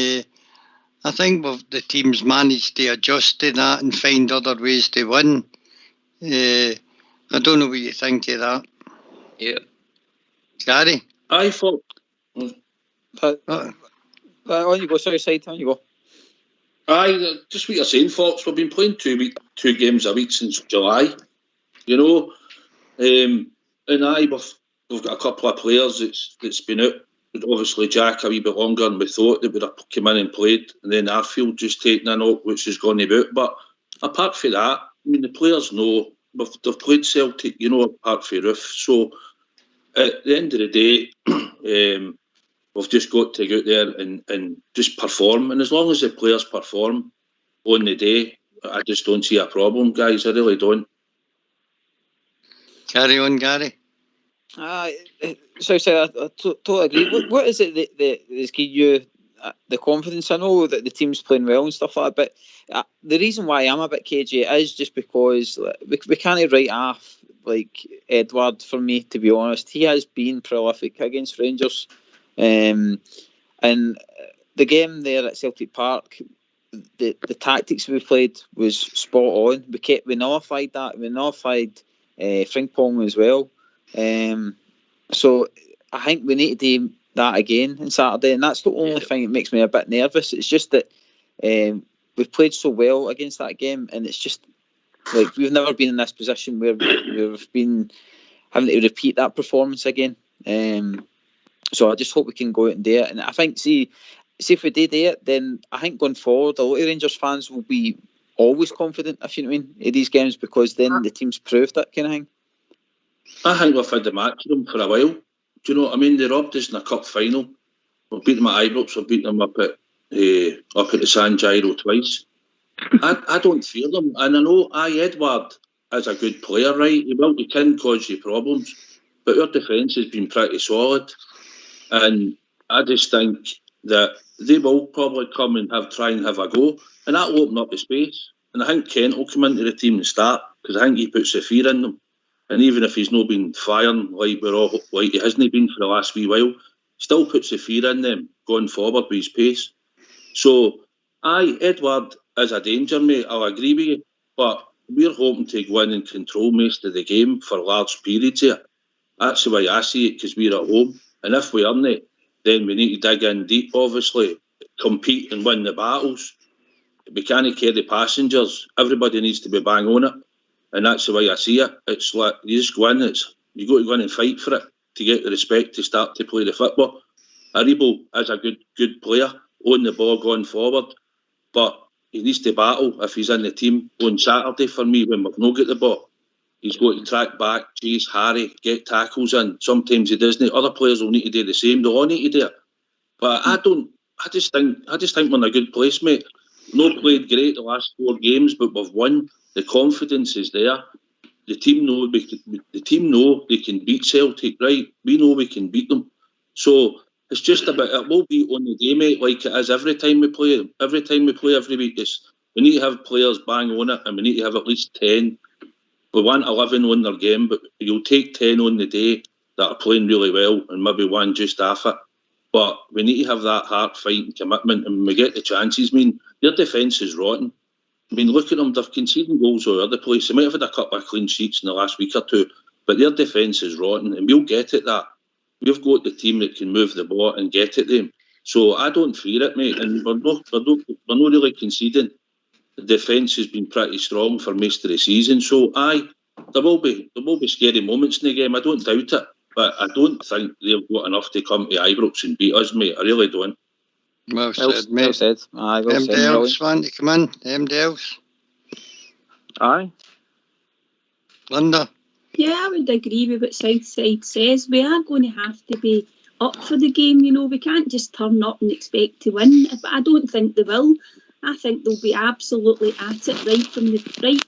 I think the team's managed to adjust to that and find other ways to win. I don't know what you think of that. Yeah. Gary? I thought... on you go, sorry, side, on you go. Just what you're saying, Fox. We've been playing 2 games a week since July. You know, and we've got a couple of players that's been out. Obviously, Jack a wee bit longer than we thought that would have come in and played, and then Arfield just taking a knock, which is going about. But apart from that, I mean, the players know they've played Celtic, you know, apart from Roof. So at the end of the day, we've just got to go out there and just perform. And as long as the players perform on the day, I just don't see a problem, guys. I really don't. Carry on, Gary. So I totally agree. What is it that has given you the confidence? I know that the team's playing well and stuff like that, but the reason why I'm a bit cagey is just because we can't write off like Edward, for me, to be honest. He has been prolific against Rangers. And the game there at Celtic Park, the tactics we played was spot on. We nullified that. We nullified Frimpong as well. So I think we need to do that again on Saturday, and that's the only thing that makes me a bit nervous. It's just that we've played so well against that game, and it's just like we've never been in this position where we've been having to repeat that performance again. So I just hope we can go out and do it. And I think, see if we do it, then I think going forward, a lot of Rangers fans will be always confident, if you know what I mean, in these games, because then the team's proved that kind of thing. I think we've had the match with them for a while. Do you know what I mean? They robbed us in a cup final. We've beaten them at Ibrox. We've beaten them up at the San Jairo twice. I don't fear them. And I know Edward is a good player, right? He can cause you problems. But our defence has been pretty solid. And I just think that they will probably come and try and have a go. And that will open up the space. And I think Kent will come into the team and start, because I think he puts the fear in them. And even if he's not been firing like he hasn't been for the last wee while, still puts the fear in them going forward with his pace. So, Edward is a danger, mate. I'll agree with you. But we're hoping to go in and control most of the game for large periods here. That's the way I see it, because we're at home. And if we aren't, then we need to dig in deep, obviously, compete and win the battles. We can't carry passengers. Everybody needs to be bang on it. And that's the way I see it. It's like you just go in, you got to go in and fight for it to get the respect to start to play the football. Aribo is a good player on the ball going forward, but he needs to battle if he's in the team on Saturday for me when we've not got the ball. He's got to track back, chase, harry, get tackles in. Sometimes he doesn't. Other players will need to do the same. They'll all need to do it. But I just think we're in a good place, mate. No played great the last 4 games, but we've won. The confidence is there. The team know they can beat Celtic, right? We know we can beat them. So it's just about it will be on the day, mate, like it is every time we play them. Every time we play every week, we need to have players bang on it, and we need to have at least 10. We want 11 on their game, but you'll take 10 on the day that are playing really well, and maybe one just half it. But we need to have that heart, fight and commitment, and when we get the chances, I mean, their defence is rotten. I mean, look at them, they've conceded goals all over the place. They might have had a couple of clean sheets in the last week or two, but their defence is rotten, and we'll get at that. We've got the team that can move the ball and get at them. So I don't fear it, mate, and we're not really conceding. The defence has been pretty strong for most of the season. So there will be scary moments in the game, I don't doubt it. But I don't think they've got enough to come to Ibrox and beat us, mate. I really don't. Well said, mate. Well said. Anybody else want to come in? Anybody else? Aye. Linda? Yeah, I would agree with what Southside says. We are going to have to be up for the game, we can't just turn up and expect to win, but I don't think they will. I think they'll be absolutely at it right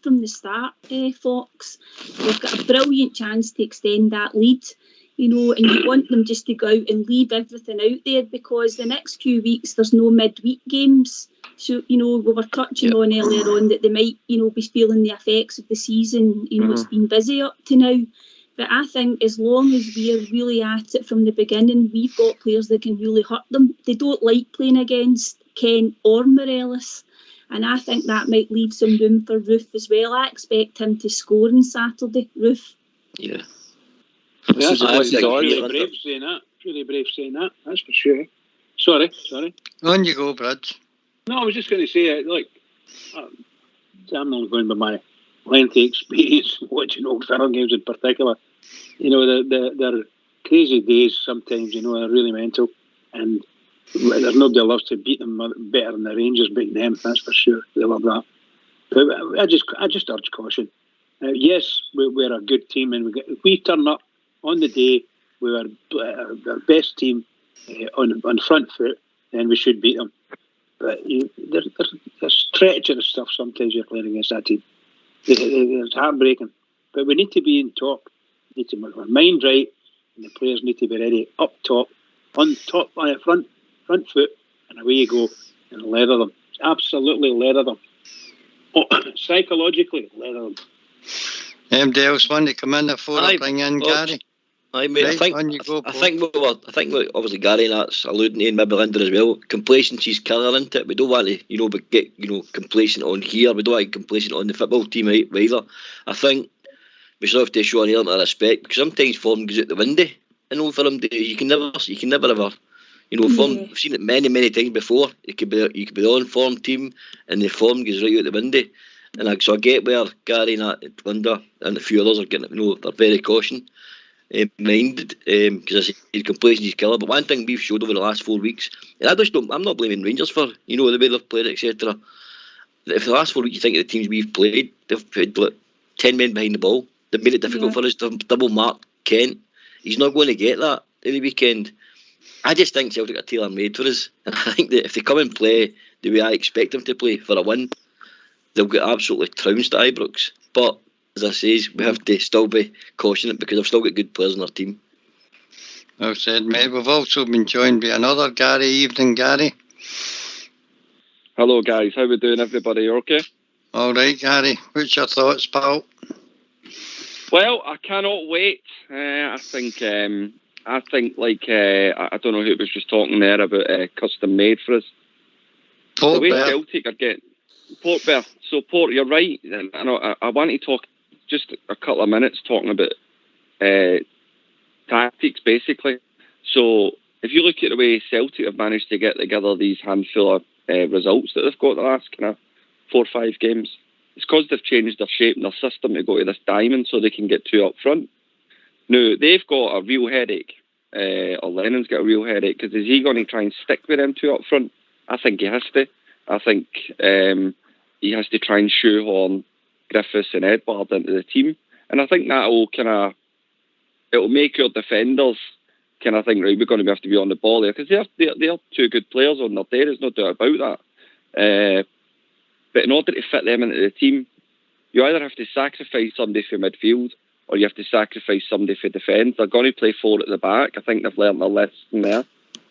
from the start, Fox. They've got a brilliant chance to extend that lead, and you want them just to go out and leave everything out there, because the next few weeks there's no midweek games. So, we were touching on earlier on that they might, be feeling the effects of the season. It's been busy up to now. But I think as long as we're really at it from the beginning, we've got players that can really hurt them. They don't like playing against Kent or Morelos. And I think that might leave some room for Roof as well. I expect him to score on Saturday, Roof. Yeah. That's really brave saying that. Really brave saying that, that's for sure. Sorry. On you go, Brad. No, I was just going to say, I'm not going by my lengthy experience watching Old Firm games in particular. They're crazy days sometimes, they're really mental. And there's nobody that loves to beat them better than the Rangers beating them, that's for sure. They love that. But I just urge caution. Yes, we're a good team, and if we turn up on the day with our best team on front foot, then we should beat them. But there's treacherous stuff sometimes you're playing against that team. It's heartbreaking. But we need to be in top. We need to make our mind right, and the players need to be ready up top, on the front foot, and away you go and leather them. Absolutely leather them. Psychologically leather them. Anybody else want to come in before I bring in Gary? Aye, mate. I think obviously Gary and that's alluding to, and maybe Linda as well. Complacency's killer, isn't it? We don't want to, get complacent on here. We don't want to get complacent on the football team either. I think we still have to show an element of respect, because sometimes form goes out the window. In Old Firm days, you can never ever. Form. We've seen it many times before. You could be the on-form team, and the form goes right out the window. And so I get where Gary and Linda and a few others are getting. They're very caution-minded, because I said complacency's killer. But one thing we've showed over the last 4 weeks, and I'm not blaming Rangers for the way they've played, etc. If the last 4 weeks you think of the teams we've played, they've played 10 men behind the ball. They've made it difficult for us to double mark Kent. He's not going to get that every weekend. I just think Celtic are tailor-made for us. And I think that if they come and play the way I expect them to play for a win, they'll get absolutely trounced at Ibrox. But, as I say, we have to still be cautious, because they've still got good players in our team. Well said, mate. We've also been joined by another Gary. Evening, Gary. Hello, guys. How we doing, everybody? You okay? All right, Gary. What's your thoughts, pal? Well, I cannot wait. I think I don't know who was just talking there about custom made for us. Port the way Bear. Celtic are getting Port Bear. So Port, you're right. I want to talk just a couple of minutes talking about tactics, basically. So if you look at the way Celtic have managed to get together these handful of results that they've got the last kind of 4 or 5 games, it's because they've changed their shape and their system to go to this diamond so they can get 2 up front. Now, they've got a real headache, or Lennon's got a real headache, because is he going to try and stick with them 2 up front? I think he has to. I think he has to try and shoehorn Griffiths and Edward into the team. And I think that'll it'll make your defenders kind of think, right, we're going to have to be on the ball there, because they're 2 good players on their day, there's no doubt about that. But in order to fit them into the team, you either have to sacrifice somebody for midfield, or you have to sacrifice somebody for defence. They're going to play 4 at the back. I think they've learned their lesson there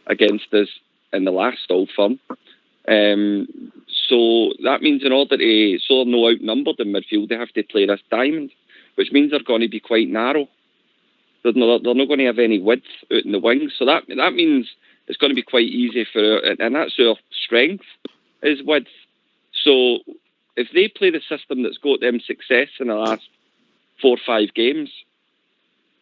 against us in the last Old Firm. So that means in order to, so they're no outnumbered in midfield, they have to play this diamond, which means they're going to be quite narrow. They're not going to have any width out in the wings. So that means it's going to be quite easy and that's our strength, is width. So if they play the system that's got them success in the last 4 or 5 games,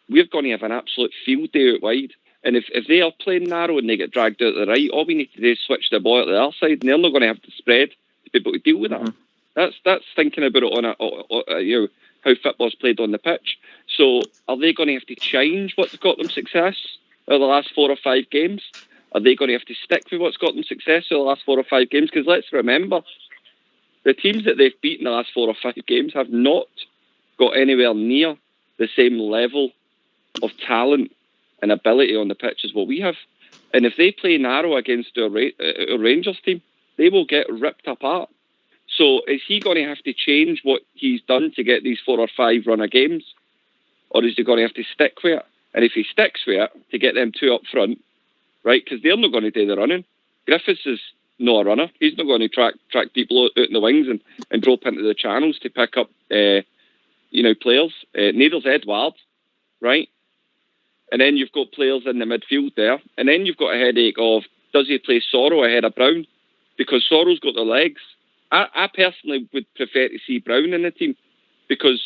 we're going to have an absolute field day out wide. And if they are playing narrow and they get dragged out to the right, all we need to do is switch the ball at the other side, and they're not going to have the spread to be able to deal with that. That's thinking about it on how football's played on the pitch. So are they going to have to change what's got them success over the last 4 or 5 games? Are they going to have to stick with what's got them success over the last 4 or 5 games? Because let's remember, the teams that they've beaten the last 4 or 5 games have not got anywhere near the same level of talent and ability on the pitch as what we have. And if they play narrow against our Rangers team, they will get ripped apart. So is he going to have to change what he's done to get these 4 or 5 runner games? Or is he going to have to stick with it? And if he sticks with it, to get them 2 up front, right, because they're not going to do the running. Griffiths is not a runner. He's not going to track people out in the wings and drop into the channels to pick up, players. Neither's Edward, right? And then you've got players in the midfield there. And then you've got a headache of, does he play Sorrow ahead of Brown? Because Sorrow's got the legs. I personally would prefer to see Brown in the team because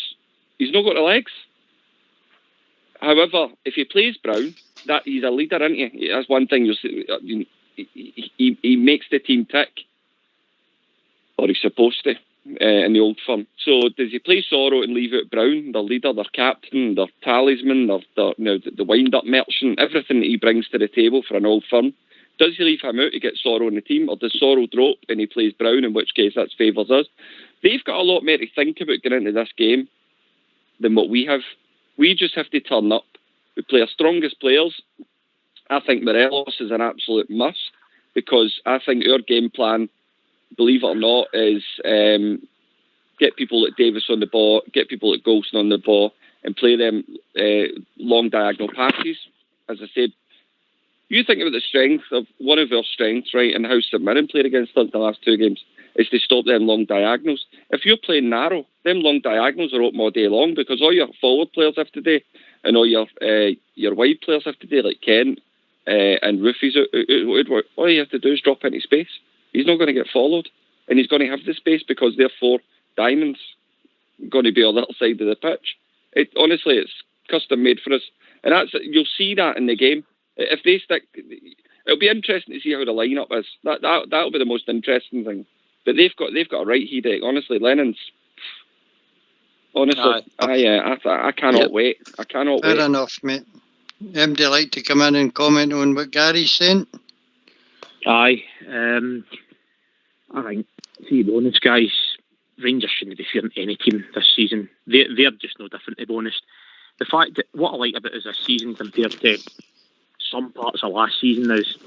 he's not got the legs. However, if he plays Brown, that he's a leader, isn't he? That's one thing you'll see. He makes the team tick, or he's supposed to, in the Old Firm. So does he play Sorrow and leave out Brown, their leader, their captain, their talisman, the wind-up merchant, everything that he brings to the table for an Old Firm? Does he leave him out to get Sorrow in the team, or does Sorrow drop and he plays Brown, in which case that favours us? They've got a lot more to think about going into this game than what we have. We just have to turn up. We play our strongest players. I think Morelos is an absolute must because I think our game plan, believe it or not, is get people like Davis on the ball, get people like Golson on the ball, and play them long diagonal passes. As I said, you think about the strength of one of our strengths, right, and how St Mirren played against us the last 2 games, is to stop them long diagonals. If you're playing narrow, them long diagonals are open all day long because all your forward players have to do, and all your wide players have to do, like Kent and Roofies. All you have to do is drop into space. He's not going to get followed, and he's going to have the space because they're 4 diamonds going to be on the other side of the pitch. Honestly, it's custom made for us, and you'll see that in the game. If they stick, it'll be interesting to see how the lineup is. That'll be the most interesting thing. But they've got a right headache. Honestly, Lennon's. Honestly, I cannot wait. I cannot wait. Fair enough, mate. Anybody like to come in and comment on what Gary's saying? Aye. I think, see, the honest guys, Rangers shouldn't be fearing any team this season. They're just no different, to be honest. The fact that what I like about it is this season compared to some parts of last season is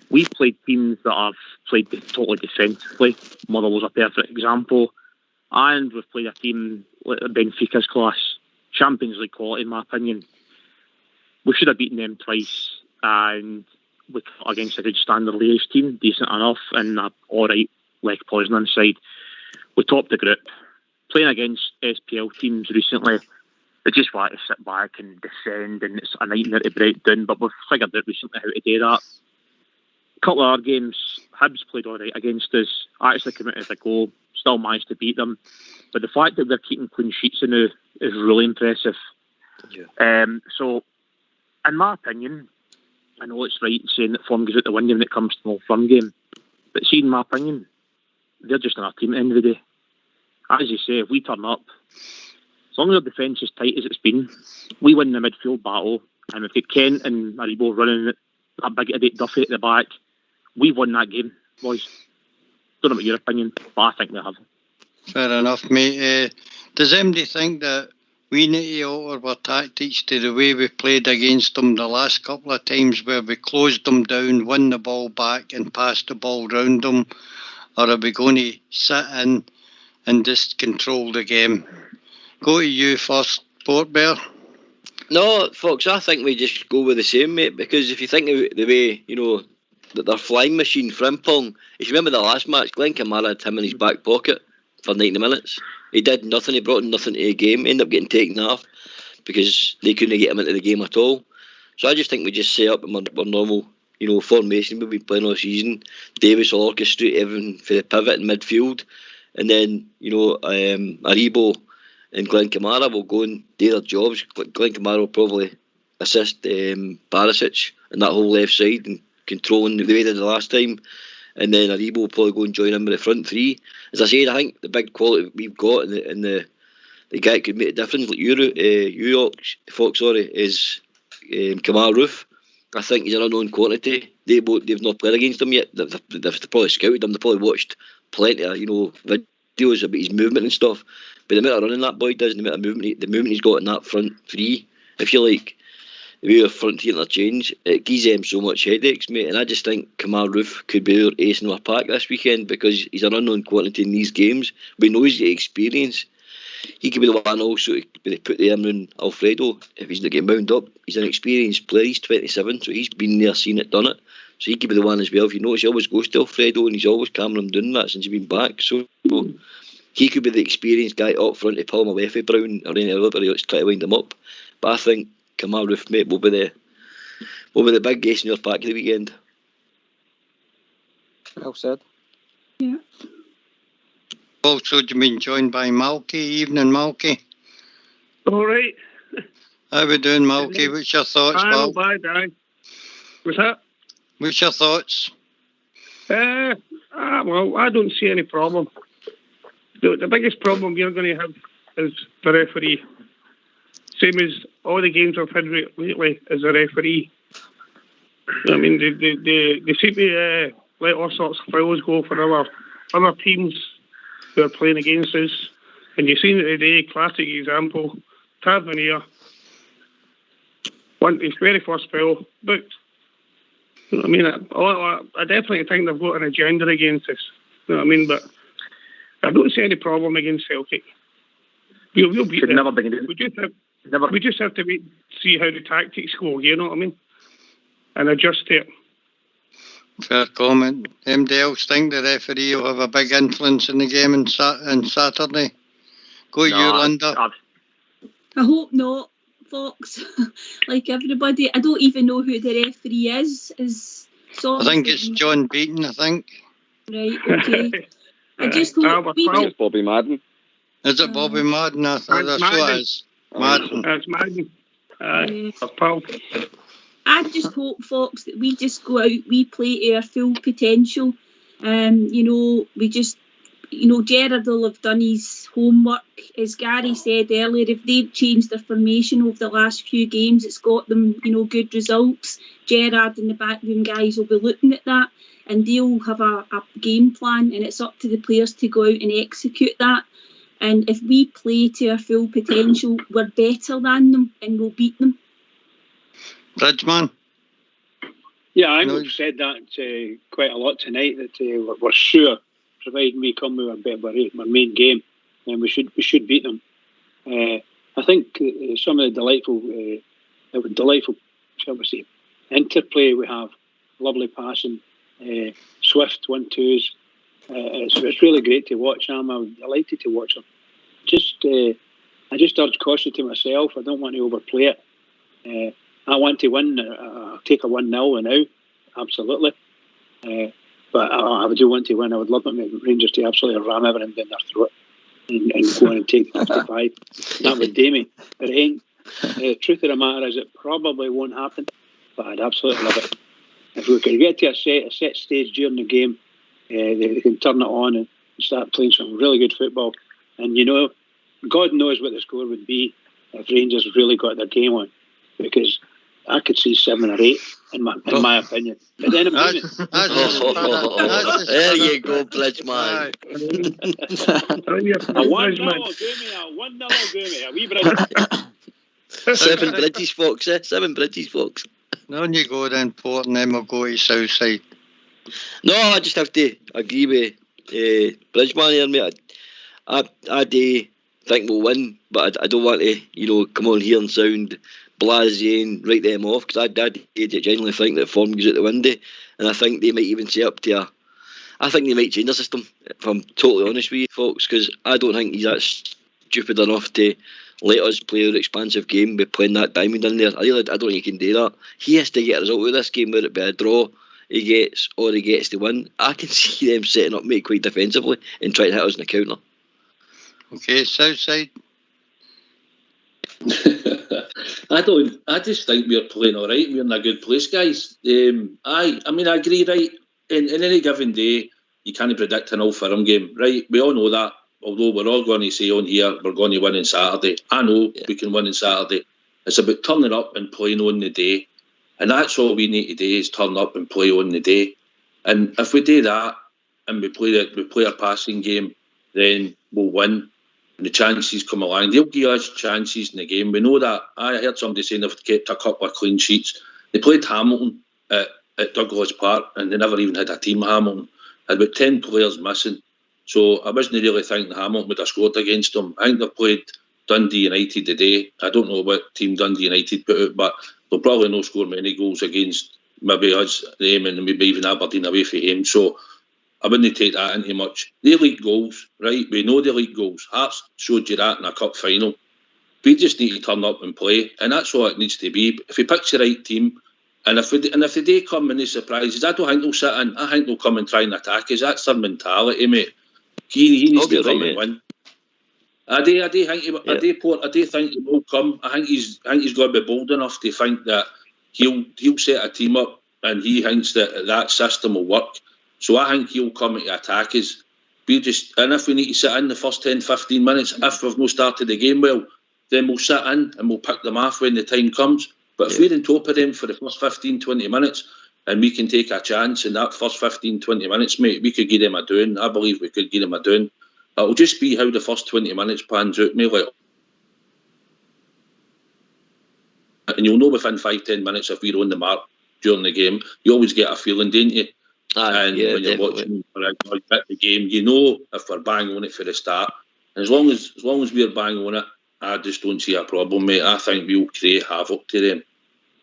we've played teams that have played totally defensively. Motherwell's a perfect example. And we've played a team like Benfica's class, Champions League quality, in my opinion. We should have beaten them twice, and we cut against a good Standard Liège team, decent enough, and an alright Lech Poznan side. We topped the group. Playing against SPL teams recently, they just want to sit back and descend, and it's a nightmare to break down, but we've figured out recently how to do that. A couple of our games, Hibs played alright against us, actually came out as a goal, still managed to beat them. But the fact that they're keeping clean sheets now is really impressive. Yeah. So, in my opinion, I know it's right saying that form goes out the window when it comes to an Old Firm game, but see, in my opinion, they're just another team at the end of the day. As you say, if we turn up, as long as our defence is tight as it's been, we win the midfield battle, and we've got Kent and Aribo running that big debate Duffy at the back. We've won that game, boys. Don't know about your opinion, but I think they have. Fair enough, mate. Does anybody think that we need to alter our tactics to the way we played against them the last couple of times, where we closed them down, won the ball back and passed the ball round them? Or are we going to sit in and just control the game? Go to you first, Port Bear. No, Fox, I think we just go with the same, mate, because if you think of the way, that their flying machine, Frimpong, if you remember the last match, Glenn Kamara had him in his back pocket for 90 minutes. He did nothing, he brought nothing to the game, ended up getting taken off because they couldn't get him into the game at all. So I just think we just set up our normal, formation we've been playing all season. Davis will orchestrate everything for the pivot in midfield, and then, Aribo and Glenn Kamara will go and do their jobs. Glenn Kamara will probably assist Barisic in that whole left side and controlling the way they did the last time. And then Aribo will probably go and join in with the front 3. As I said, I think the big quality we've got and the guy that could make a difference, like Fox, is Kamal Roof. I think he's an unknown quantity. They've not played against him yet. They've probably scouted him. They've probably watched plenty of videos about his movement and stuff. But But the amount of running that boy does, and the amount of movement, the movement he's got in that front three, if you like, the way the front three interchange, it gives them so much headaches, mate. And I just think Kamal Roof could be our ace in our pack this weekend because he's an unknown quantity in these games. We know he's got experience. He could be the one also to put the arm around Alfredo if he's not getting wound up. He's an experienced player. He's 27, so he's been there, seen it, done it. So he could be the one as well. If you notice, he always goes to Alfredo and he's always calming him doing that since he's been back. So he could be the experienced guy up front to pull him away from Brown or anybody else try to wind him up. But I think Kamal Roof, mate, will be the big ace in your pack of the weekend. Well said. Yeah. Also, do you mean joined by Malky? Evening, Malky. All right. How we doing, Malky? What's your thoughts, Not Val? bad, aye. What's that? What's your thoughts? Well, I don't see any problem. The biggest problem we're going to have is the referee. Same as all the games I've had lately, is a referee. I mean, they seem to let all sorts of fouls go for other teams who are playing against us. And you've seen it today, classic example, Tavernier. His very first foul, booked. You know what I mean? I definitely think they've got an agenda against us. You know what I mean? But I don't see any problem against Celtic. We'll beat them. We just have to wait and see how the tactics go, you know what I mean? And adjust to it. Fair comment. Anybody else think the referee will have a big influence in the game on Saturday? Go you, Linda. I hope not, Fox. Like everybody, I don't even know who the referee is. I think it's John Beaton, I think. Right, okay. I just hope it's Bobby Madden. Is it Bobby Madden? I thought that's what it is. Madden. That's Madden. I just hope, Fox, that we just go out, we play to our full potential. We just, Gerrard will have done his homework. As Gary said earlier, if they've changed their formation over the last few games, it's got them, good results. Gerrard and the backroom guys will be looking at that and they'll have a game plan, and it's up to the players to go out and execute that. And if we play to our full potential, we're better than them and we'll beat them. Bridgeman? Yeah, I think we've said that quite a lot tonight, that we're sure, providing we come with our main game, then we should beat them. I think some of the delightful, shall we say, interplay we have, lovely passing, swift 1-2s. It's really great to watch. I'm delighted to watch them. I just urge caution to myself. I don't want to overplay it. I want to win. I'll take a 1-0 now, absolutely. But I do want to win. I would love Rangers to absolutely ram everything down their throat and go on and take 55. That would do me. But it ain't. The truth of the matter is it probably won't happen, but I'd absolutely love it. If we could get to a set stage during the game, they can turn it on and start playing some really good football. And God knows what the score would be if Rangers really got their game on, because I could see 7 or 8 in my opinion. But then there you go, Bridgeman. A 1-0 Goomy, a wee Bridge. 7 Bridges, Fox, 7 Bridges, Fox. On you go then, Port, and then we'll go to Southside. No, I just have to agree with Bridgeman here, mate. I do think we'll win, but I don't want to, come on here and sound blasé and write them off, because I genuinely think that form goes out the window, and I think they might even say up to I think they might change the system, if I'm totally honest with you, folks, because I don't think he's that stupid enough to let us play our expansive game by playing that diamond in there. I don't think he can do that. He has to get a result of this game, whether it be a draw he gets or he gets to win. I can see them setting up, mate, quite defensively and trying to hit us in the counter. Okay, Southside. I just think we're playing all right. We're in a good place, guys. I agree, right? In any given day, you can't predict an Old Firm game, right? We all know that. Although we're all going to say on here we're going to win on Saturday. I know we can win on Saturday. It's about turning up and playing on the day. And that's all we need to do, is turn up and play on the day. And if we do that and we play our passing game, then we'll win. and the chances come along, they'll give us chances in the game. We know that. I heard somebody saying they've kept a couple of clean sheets. They played Hamilton at Douglas Park, and they never even had a team, Hamilton. Had about 10 players missing. So I wasn't really thinking Hamilton would have scored against them. I think they've played Dundee United today. I don't know what team Dundee United put out, but they'll probably not score many goals against maybe us, them, and maybe even Aberdeen away from him. So I wouldn't take that into much. The elite goals, right? We know the elite goals. Hearts showed you that in a cup final. We just need to turn up and play, and that's all it needs to be. If we pick the right team, and if the day come and they surprises, I don't think they'll sit in. I think they'll come and try and attack us. That's their mentality, mate. He needs to come and win. I do think he will come. I think he's got to be bold enough to think that he'll set a team up, and he thinks that system will work. So I think he'll come to attack us. And if we need to sit in the first 10, 15 minutes, if we've not started the game well, then we'll sit in and we'll pick them off when the time comes. But if we're on top of them for the first 15, 20 minutes, and we can take a chance in that first 15, 20 minutes, mate, we could give them a doing. I believe we could give them a doing. It'll just be how the first 20 minutes pans out, mate. And you'll know within 5-10 minutes if we're on the mark during the game. You always get a feeling, don't you? When you're watching the game, you know if we're bang on it for the start. And as long as we're bang on it, I just don't see a problem, mate. I think we'll create havoc to them.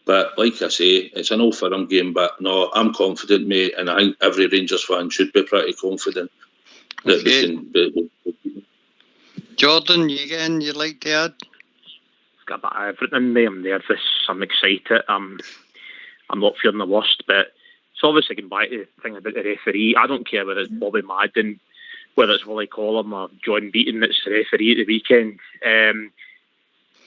But like I say, it's an all-firm game. But no, I'm confident, mate, and I think every Rangers fan should be pretty confident that we can. Jordan, you'd like to add? I've got about everything in me. I'm nervous. I'm excited. I'm not fearing the worst, but it's obviously going back to the thing about the referee. I don't care whether it's Bobby Madden, whether it's Willie Collum or John Beaton that's the referee at the weekend.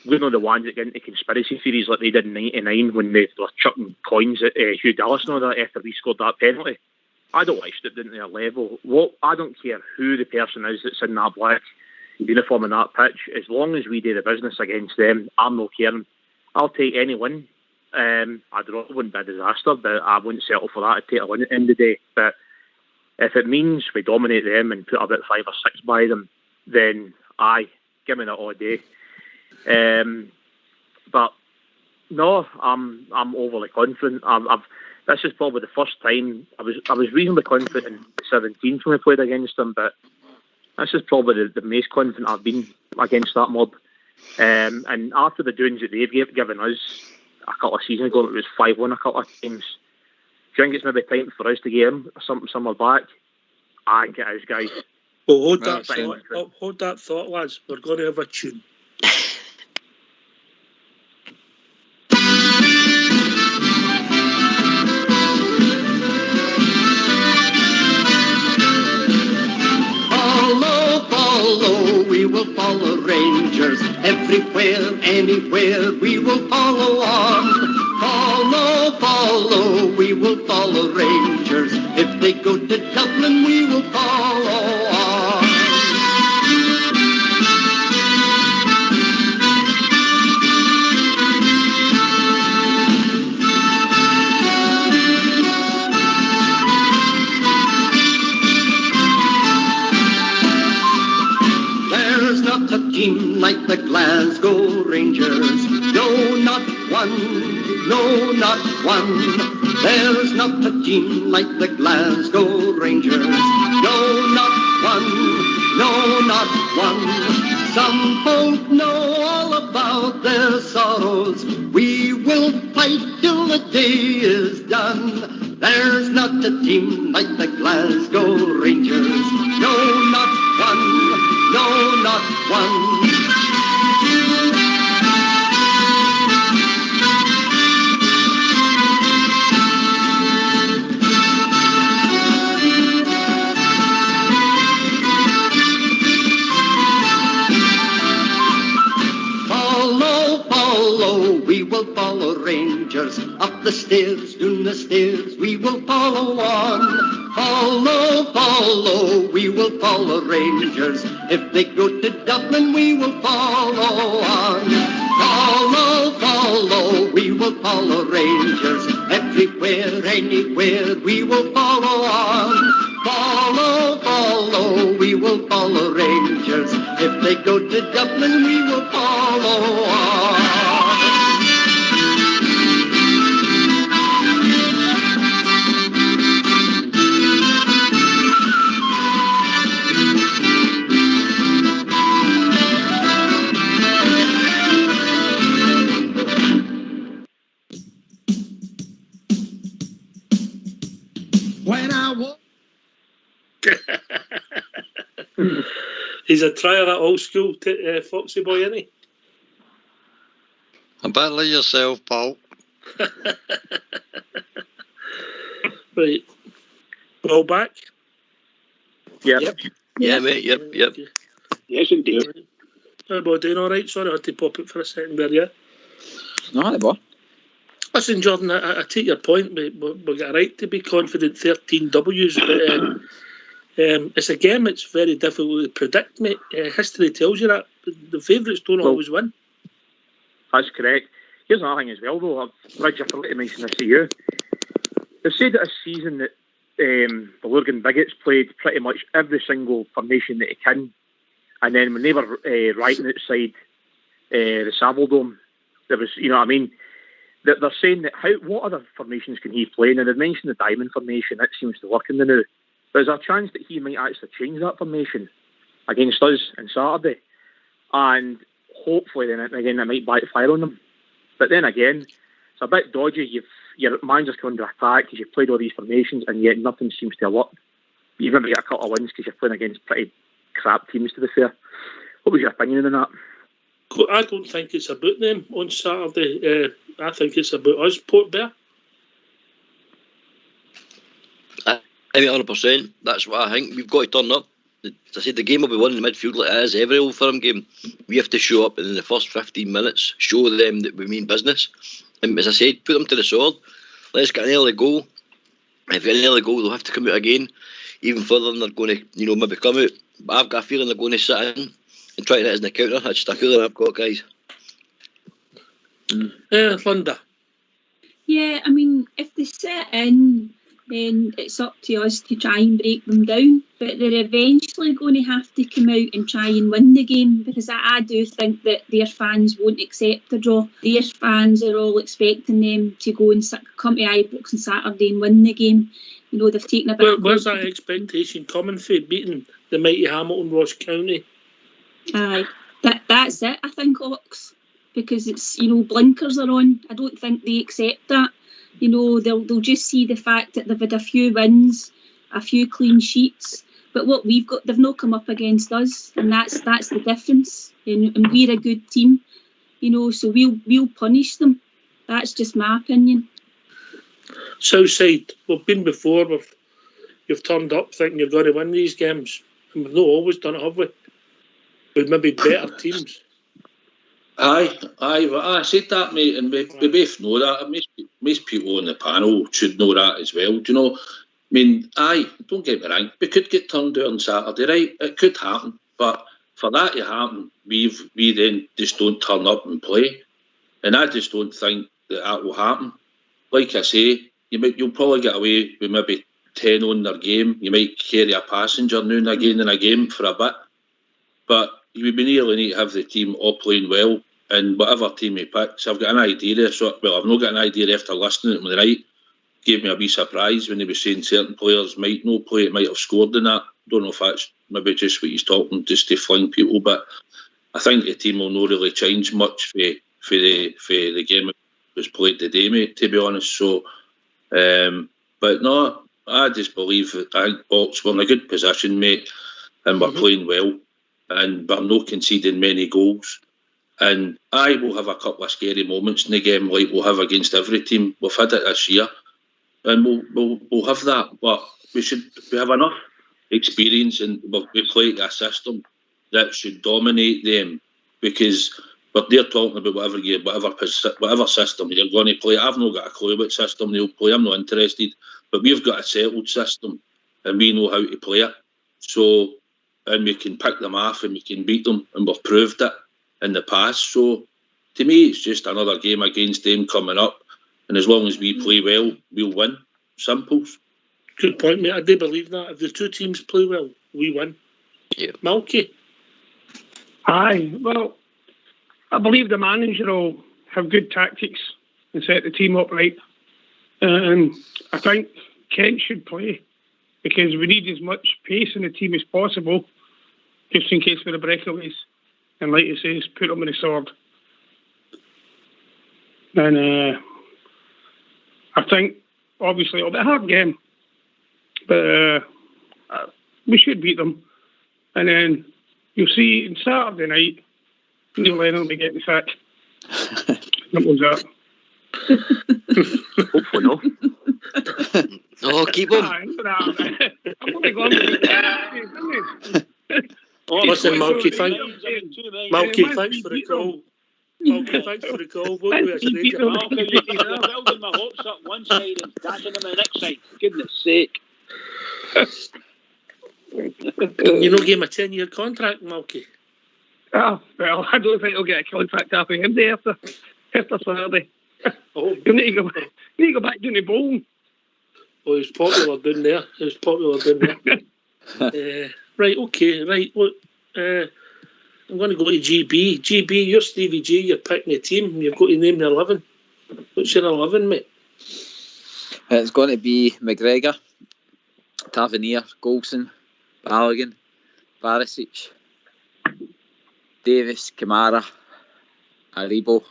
We're not the ones that get into conspiracy theories like they did in '99 when they were chucking coins at Hugh Dallas and all that after we scored that penalty. I don't like stoop down to their level. I don't care who the person is that's in that black uniform on that pitch. As long as we do the business against them, I'm not caring. I'll take any win. I draw wouldn't be a disaster, but I wouldn't settle for that. I'd take a win at the end of the day. But if it means we dominate them and put about 5 or 6 by them, then give me that all day. But no, I'm overly confident. This is probably the first time I was reasonably confident in the 17th when we played against them, but this is probably the most confident I've been against that mob. And after the doings that they've given us a couple of seasons ago, it was 5-1 a couple of times. Do you think it's maybe time for us to get him something similar back? I think it is, guys. Well, hold that thought, lads. We're going to have a tune. Follow, we will follow Rangers. Everywhere, anywhere, we will follow on. Follow, we will follow Rangers. If they go to Dublin, we will follow on. There's not a team like the Glasgow Rangers. No, not one. No, not one. There's not a team like the Glasgow Rangers. No, not one. No, not one. Some folk know all about their sorrows. We will fight till the day is done. There's not a team like the Glasgow Rangers. No, not one. No, not one. Follow, we will follow Rangers. Up the stairs, down the stairs, we will follow on. Follow, we will follow Rangers. If they go to Dublin, we will follow on. Follow, we will follow Rangers. Everywhere, anywhere, we will follow on. Follow, we will follow Rangers. If they they go to Dublin, we will follow on. When I walk. He's a trier at old school, Foxy boy, isn't he? A bit like yourself, Paul. Right. All back? Yep. Yeah, mate. Yep. Yes, indeed. Everybody doing all right? Sorry, I had to pop it for a second there, yeah? No, boy. Listen, Jordan, I take your point. We've got a right to be confident 13 W's, but it's a game that's very difficult to predict, mate. History tells you that. The favourites don't always win. That's correct. Here's another thing as well, though. Reg, I forgot to mention this to you. They've said that this season that the Lurgan Bigots played pretty much every single formation that he can. And then when they were riding outside the Savile Dome, there was, you know what I mean? They're saying that what other formations can he play? Now, they've mentioned the diamond formation. That seems to work in the now. There's a chance that he might actually change that formation against us on Saturday. And hopefully, then again, that might backfire on them. But then again, it's a bit dodgy. Your manager's coming to attack because you've played all these formations and yet nothing seems to have worked. You've never get a couple of wins because you're playing against pretty crap teams, to be fair. What was your opinion on that? I don't think it's about them on Saturday. I think it's about us, Port Bear. I mean, 100%. That's what I think. We've got to turn up. As I said, the game will be won in the midfield like it is every Old Firm game. We have to show up and in the first 15 minutes, show them that we mean business. And as I said, put them to the sword. Let's get an early goal. If we get an early goal, they'll have to come out again. Even further than they're going to, maybe come out. But I've got a feeling they're going to sit in and try to hit us in the counter. That's just a feeling I've got, guys. Linda. Yeah, I mean, if they sit in, then it's up to us to try and break them down. But they're eventually going to have to come out and try and win the game, because I do think that their fans won't accept a draw. Their fans are all expecting them to go and come to Ibrox on Saturday and win the game. You know, they've taken a bit. Where's that expectation coming for, beating the mighty Hamilton Ross County? Aye, that's it, I think, Ox. Because it's, blinkers are on. I don't think they accept that. They'll just see the fact that they've had a few wins, a few clean sheets. But what we've got, they've not come up against us, and that's the difference. And we're a good team, so we'll punish them. That's just my opinion. Southside, we've been before. You've turned up thinking you're going to win these games, and we've not always done it, have we? With maybe better teams. Aye, well, I said that, mate, and we both know that. Most people on the panel should know that as well. Do you know? I mean, don't get me wrong, we could get turned out on Saturday, right? It could happen, but for that to happen, we then just don't turn up and play, and I just don't think that will happen. Like I say, you'll probably get away with maybe 10 on their game. You might carry a passenger now and again in a game for a bit, but we really need to have the team all playing well, and whatever team he picks, I've got an idea there. I've not got an idea after listening to him the night. Gave me a wee surprise when he was saying certain players might not play, might have scored in that. Don't know if that's maybe just what he's talking, just to fling people, but I think the team will not really change much for the game that was played today, mate, to be honest. So, but no, I just believe that I think Box, we're in a good position, mate, and we're playing well, and we're not conceding many goals. And I will have a couple of scary moments in the game, like we'll have against every team. We've had it this year, and we'll have that. But we have enough experience, and we play a system that should dominate them, because they're talking about whatever system they're going to play. I've not got a clue what system they'll play. I'm not interested. But we've got a settled system, and we know how to play it. So, and we can pick them off, and we can beat them, and we've proved it in the past. So, to me, it's just another game against them coming up. And as long as we play well, we'll win. Simples. Good point, mate. I do believe that. If the two teams play well, we win. Yeah. Milky? Aye, well, I believe the manager will have good tactics and set the team up right. And I think Kent should play because we need as much pace in the team as possible just in case for the breakaways. And like you say, put them in the sword. And I think, obviously, it'll be a hard game. But we should beat them. And then you'll see on Saturday night, Neil Lennon will be getting sacked. Simple as that. Hopefully no. Oh, keep him. I'm only going to Listen, Malky, thanks for the call. Malky, thanks for the call. We'll do it later. You're building my hopes up one side and dashing them on the next side. For goodness sake. You know, give him a 10-year contract, Malky. Oh, well, I don't think he'll get a contract after him day after Saturday. Oh, You need to go back down the bowl. Oh, he's popular down there. Right, okay, right. Look, I'm going to go to GB. GB, you're Stevie G. You're picking a team. You've got to name the 11. What's your 11, mate? It's going to be McGregor, Tavernier, Golson, Balogun, Barisic, Davis, Kamara, Aribo,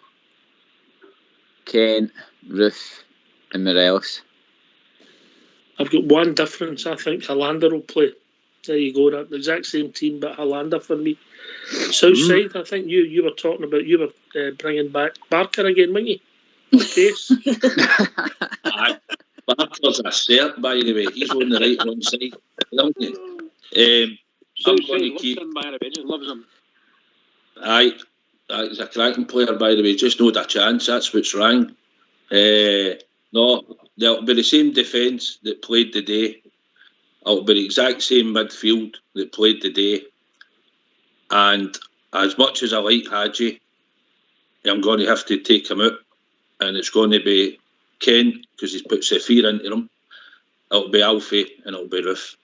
Kent, Ruth, and Morelos. I've got one difference. I think Hollander will play. There you go. That the exact same team, but Hollander for me. Southside, I think you were talking about. You were bringing back Barker again, weren't you? Pace. Barker's a cert, by the way. He's on the right one side. I'm going to keep. Loves him. Aye, he's a cracking player, by the way. Just not a chance. That's what's wrong. No, there'll be the same defence that played today. It'll be the exact same midfield that played today. And as much as I like Hadji, I'm going to have to take him out. And it's going to be Ken, because he's put Saphir into him. It'll be Alfie and it'll be Ruth.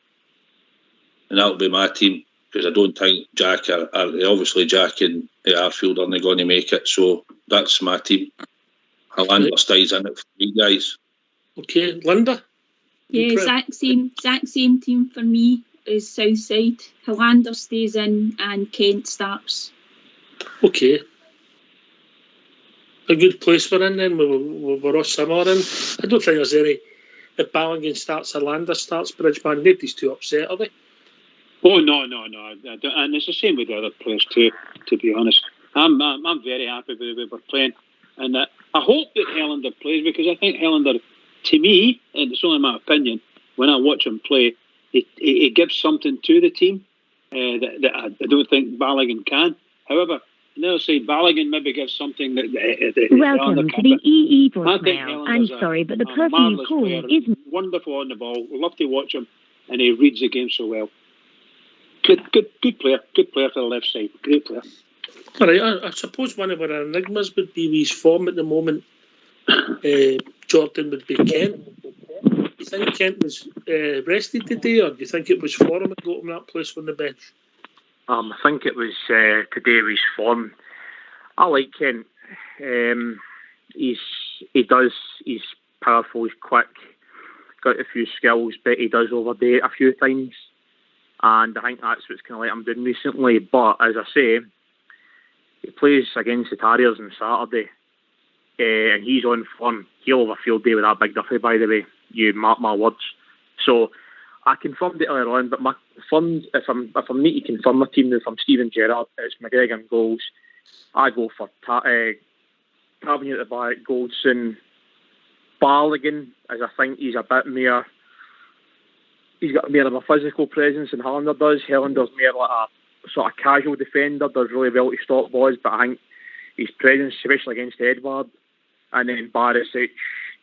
And that'll be my team, because I don't think Jack, obviously Jack and Arfield aren't going to make it. So that's my team. Hollander stays in it for you guys. Okay, Linda? Yeah, exact same team for me as Southside. Hollander stays in and Kent starts. Okay. A good place we're in then. We're all similar in. I don't think there's any. If Balogun starts, Hollander starts, Bridgeman, nobody's too upset, are they? Oh, no. And it's the same with the other players too, to be honest. I'm very happy with the way we're playing. And I hope that Hollander plays, because I think Hollander, to me, and it's only my opinion, when I watch him play, he gives something to the team that I don't think Balogun can. However, I'll say Balogun maybe gives something that Welcome to the EE voicemail. I'm sorry, but the person you called isn't wonderful on the ball. We love to watch him, and he reads the game so well. Good player. Good player for the left side. Great player. All right, I suppose one of our enigmas would be his form at the moment. Jordan would be Kent. Do you think Kent was rested today, or do you think it was for him that got him that place on the bench? I think it was today with his form. I like Kent. He's powerful, he's quick, got a few skills, but he does overdo it a few times. And I think that's what's kind of like I'm doing recently. But as I say, he plays against the Terriers on Saturday, and he's on form. He'll have a field day with that big Duffy, by the way. You mark my words. So I confirmed it earlier on, but my fund, if I'm need to confirm my team now from Stephen Gerrard, it's McGregor and goals. I go for Tavernier at the back, Goldson, Balogun, as I think he's a bit more. He's got more of a physical presence than Hollander does. Hollander's more like a sort of casual defender, does really well to stop boys, but I think his presence, especially against Edward, and then Barisic,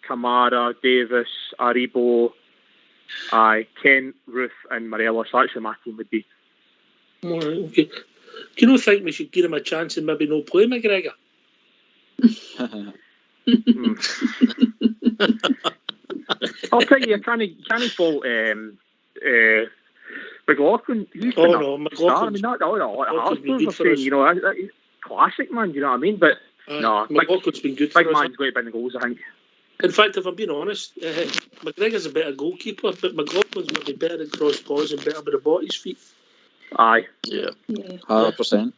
Kamara, Davis, Aribo, Kent, Ruth, and Morelos. That's who my team would be. All right, okay. Do you not think we should give him a chance and maybe no play McGregor? I'll tell you, can he fault McLaughlin, he's Oh, been no, a McLaughlin's- star. I mean, that all the McLaughlin's been Hartfords good are for saying, us. you know, that is classic, man. You know what I mean? But no, McLaughlin's been good big for us. man's going to win the goals, I think. In fact, if I'm being honest, McGregor's a better goalkeeper, but McLaughlin's maybe better at cross balls and better with the ball at his feet. Aye. Yeah. 100%.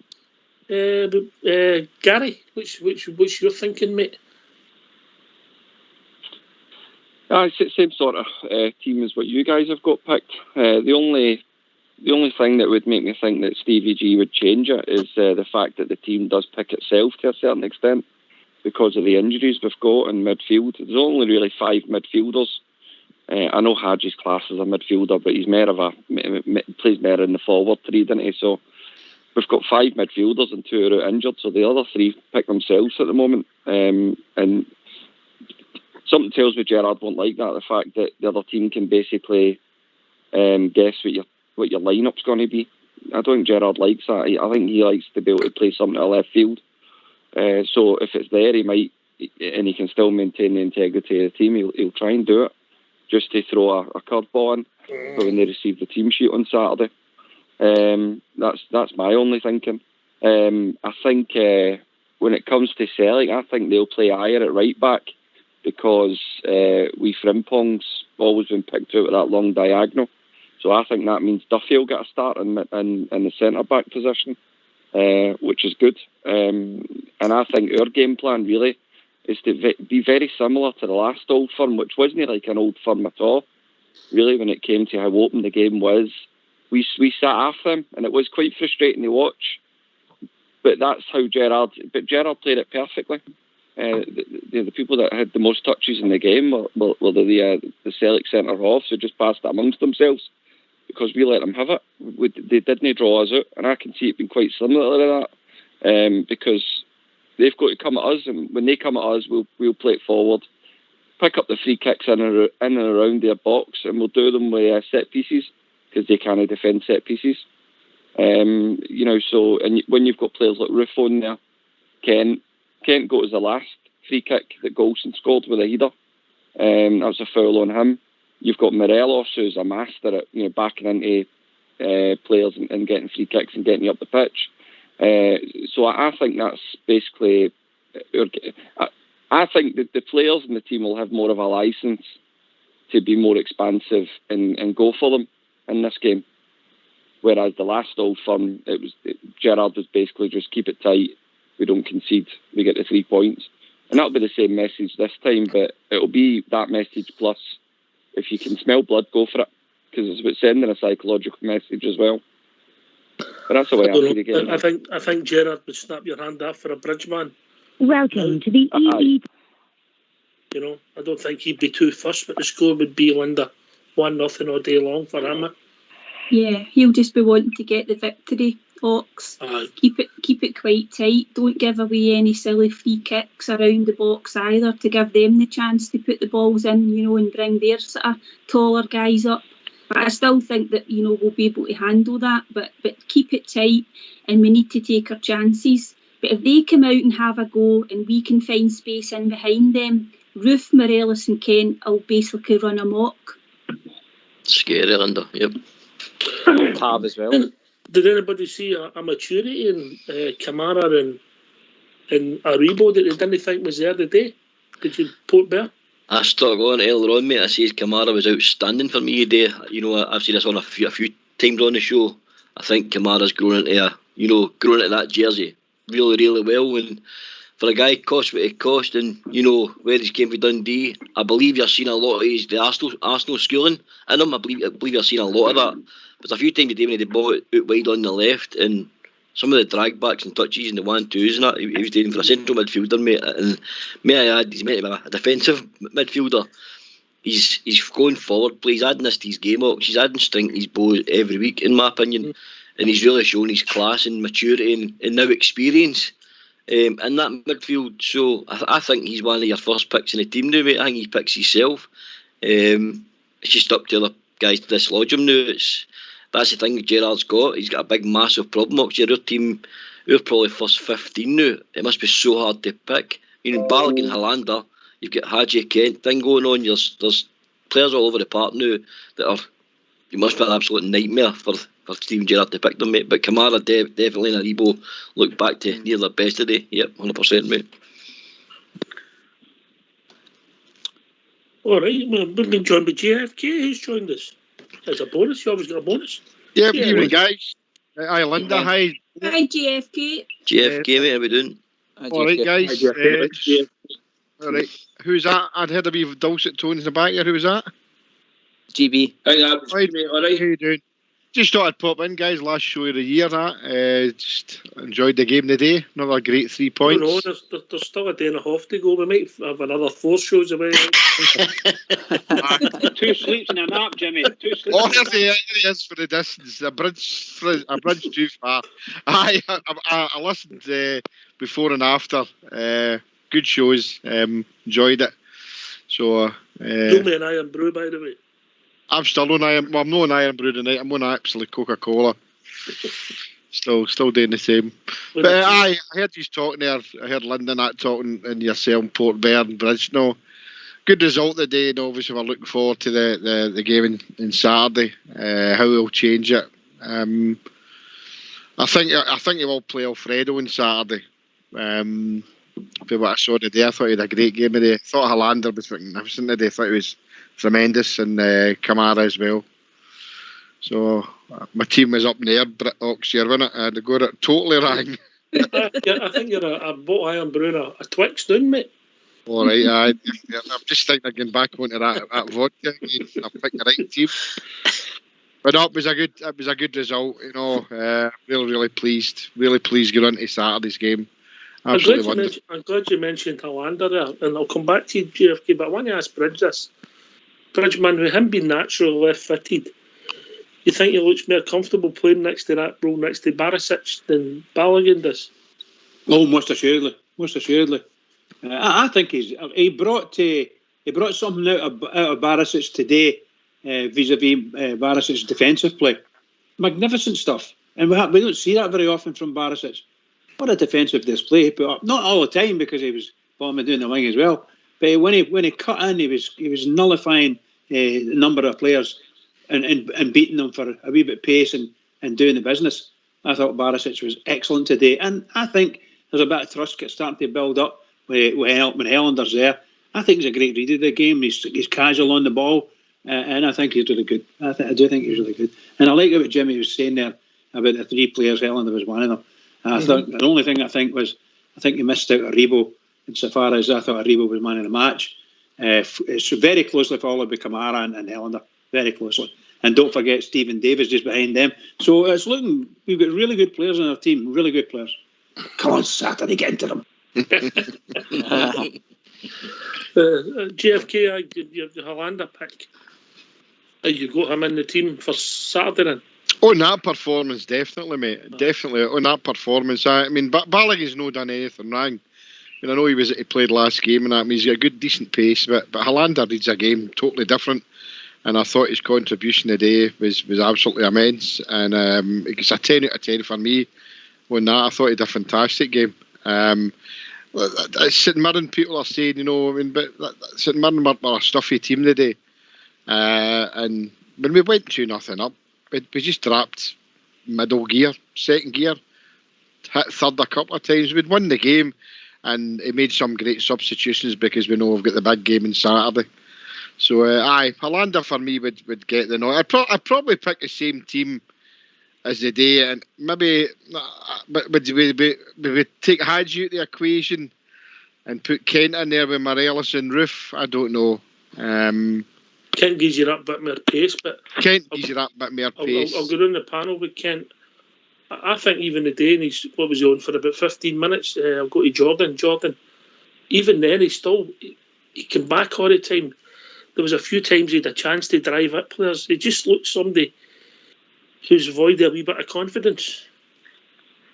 Gary, what's your thinking, mate? Same sort of team as what you guys have got picked. The only thing that would make me think that Stevie G would change it is the fact that the team does pick itself to a certain extent because of the injuries we've got in midfield. There's only really 5 midfielders. I know Hadji's class as a midfielder, but he's more of plays more in the forward three, doesn't he? So we've got 5 midfielders and 2 are out injured, so the other 3 pick themselves at the moment. And something tells me Gerrard won't like that, the fact that the other team can basically guess what your lineup's going to be. I don't think Gerrard likes that. I think he likes to be able to play something to left field. So if it's there, he might, and he can still maintain the integrity of the team, he'll try and do it, just to throw a curveball in for when they receive the team sheet on Saturday. That's my only thinking. I think when it comes to Celtic, I think they'll play Ayer at right back because Frimpong's always been picked out of that long diagonal. So I think that means Duffy will get a start in the centre-back position, which is good. And I think our game plan really is to be very similar to the last Old Firm, which wasn't like an Old Firm at all, really, when it came to how open the game was. We sat after them, and it was quite frustrating to watch. But that's how Gerrard played it perfectly. The people that had the most touches in the game were the Celtic centre-halves who just passed it amongst themselves because we let them have it. They didn't draw us out, and I can see it being quite similar to that because they've got to come at us, and when they come at us, we'll play it forward, pick up the free kicks in and around their box, and we'll do them with set pieces because they can't defend set pieces. So and when you've got players like Ruffo in there, Kent got as the last free kick that Golson scored with a header. That was a foul on him. You've got Morelos, who's a master at backing into players and getting free kicks and getting you up the pitch. So I think that's basically. I think that the players in the team will have more of a licence to be more expansive and go for them in this game. Whereas the last Old Firm, Gerrard was basically just keep it tight. We don't concede. We get the 3 points. And that'll be the same message this time, but it'll be that message plus if you can smell blood, go for it. Because it's about sending a psychological message as well. But that's the way I see the game. I think Gerrard would snap your hand off for a Bridgeman. Welcome to the EE. I don't think he'd be too fussed, but the score would be, Linda, 1-0 all day long for him. Yeah, he'll just be wanting to get the victory, Ox. Keep it quite tight. Don't give away any silly free kicks around the box either to give them the chance to put the balls in, and bring their sort of taller guys up. But I still think that, we'll be able to handle that. But keep it tight, and we need to take our chances. But if they come out and have a go and we can find space in behind them, Roof, Morelos and Kent will basically run amok. Scary, Linda, yep. Tab as well. Did anybody see a maturity in Kamara and Aribo that they didn't think was there today? Did you put there? I stuck on earlier on, mate. I said Kamara was outstanding for me today. I've seen this on a few times on the show. I think Kamara's grown into that jersey really, really well. And for a guy cost what it cost, and where he's came from Dundee, I believe you're seeing a lot of the Arsenal schooling in him. I believe you're seeing a lot of that. There's a few times today when he did ball out wide on the left, and some of the drag backs and touches and the 1-2s and that, he was doing for a central midfielder, mate. And may I add, he's meant to be a defensive midfielder. He's going forward play. He's adding this to his game. He's adding strength to his bow every week, in my opinion. And he's really shown his class and maturity and now experience in that midfield. So I think he's one of your first picks in the team now, mate. I think he picks himself. It's just up to other guys to dislodge him now. That's the thing that Gerrard's got. He's got a big, massive problem. Actually, our team, we're probably first 15 now. It must be so hard to pick. Balak and Hollander, you've got Hadji Kent thing going on. There's players all over the park now that are It must be an absolute nightmare for Steven Gerrard to pick them, mate. But Kamara, definitely, and Aribo look back to near their best today. Yep, 100%, mate. All right, we've been joined by JFK. Who's joined us? As a bonus, you always got a bonus. Yeah, good evening, guys. Hi, Linda. Hi. Hi, JFK. JFK, mate, how we doing? All right, guys. All right. Who's that? I'd heard a wee dulcet tones in the back here. Who was that? GB. Hi, mate. All right. How you doing? Just thought I'd pop in, guys. Last show of the year, just enjoyed the game today. Another great 3 points. No, there's still a day and a half to go. We might have another 4 shows away. 2 sleeps and a nap, Jimmy. 2 sleeps. Oh, there he is for the distance. A bridge too far. I listened before and after. Good shows. Enjoyed it. So. Do me an Iron Brew, by the way. I'm still on Iron. Well, I'm not on Iron Brew tonight. I'm on absolute Coca-Cola. Still doing the same. But I heard you talking there. I heard Linda and that talking, and yourself, Port Vale, Bridge. No, good result today. And obviously, we're looking forward to the game in Saturday. How we'll change it. I think you will play Alfredo on Saturday. For what I saw today, I thought he had a great game today. I thought Hollander was magnificent today. I thought he was tremendous, and Kamara as well. So my team was up near Oxshire, wasn't it? I had to go it totally wrong. I think you're a boat Iron Brew and a Twix doing, mate. All right, I'm just thinking of getting back onto that vodka. I picked the right team. But no, it was a good result. You know, really pleased. Really pleased going into Saturday's game. I'm glad you mentioned Hollander there, and I'll come back to you, JFK. But I want to ask Bridge this. Bridgeman, with him being naturally left-footed, you think he looks more comfortable playing next to that role next to Barisic than Balogun does? Oh, most assuredly. I think he brought something out of Barisic today, vis-a-vis Barisic's defensive play. Magnificent stuff, and we don't see that very often from Barisic. What a defensive display he put up. Not all the time, because he was doing the wing as well. But when he cut in, he was nullifying a number of players and beating them for a wee bit of pace and doing the business. I thought Barisic was excellent today, and I think there's a bit of trust starting to build up when Hollander's there. I think he's a great reader of the game. He's casual on the ball, and I think he's really good. I do think he's really good. And I like what Jimmy was saying there about the 3 players. Hollander was one of them. I thought the only thing I think he missed out Aribo, insofar as I thought Aribo was man of the match. It's very closely followed by Kamara and Hollander, very closely. And don't forget Stephen Davis just behind them. So it's looking, we've got really good players on our team, really good players. Come on, Saturday, get into them. JFK, you have the Hollander pick. You got him in the team for Saturday then? On that performance, definitely, mate. Definitely on that performance. I mean, Balogun's not done anything wrong. I mean, I know he played last game, and that means he's got a good, decent pace. But Hollander reads a game totally different, and I thought his contribution today was absolutely immense. And it's a 10 out of 10 for me. On that, I thought he had a fantastic game. St Mirren people are saying, you know, I mean, but St Mirren were a stuffy team today, and when we went 2-0 up. We just dropped middle gear, second gear, hit third a couple of times. We'd won the game, and it made some great substitutions because we know we've got the big game on Saturday. So, Hollander for me would get the nod. I'd probably pick the same team as the day, and maybe we would take Hadji out the equation and put Kent in there with Morelos and Roof. I don't know. Kent gives you that bit more pace, but Kent gives you that bit more pace. I'll go down the panel with Kent. I think even the day, and what was he on for about 15 minutes? I'll go to Jordan. Even then, he came back all the time. There was a few times he had a chance to drive at players. He just looked somebody who's void of a wee bit of confidence.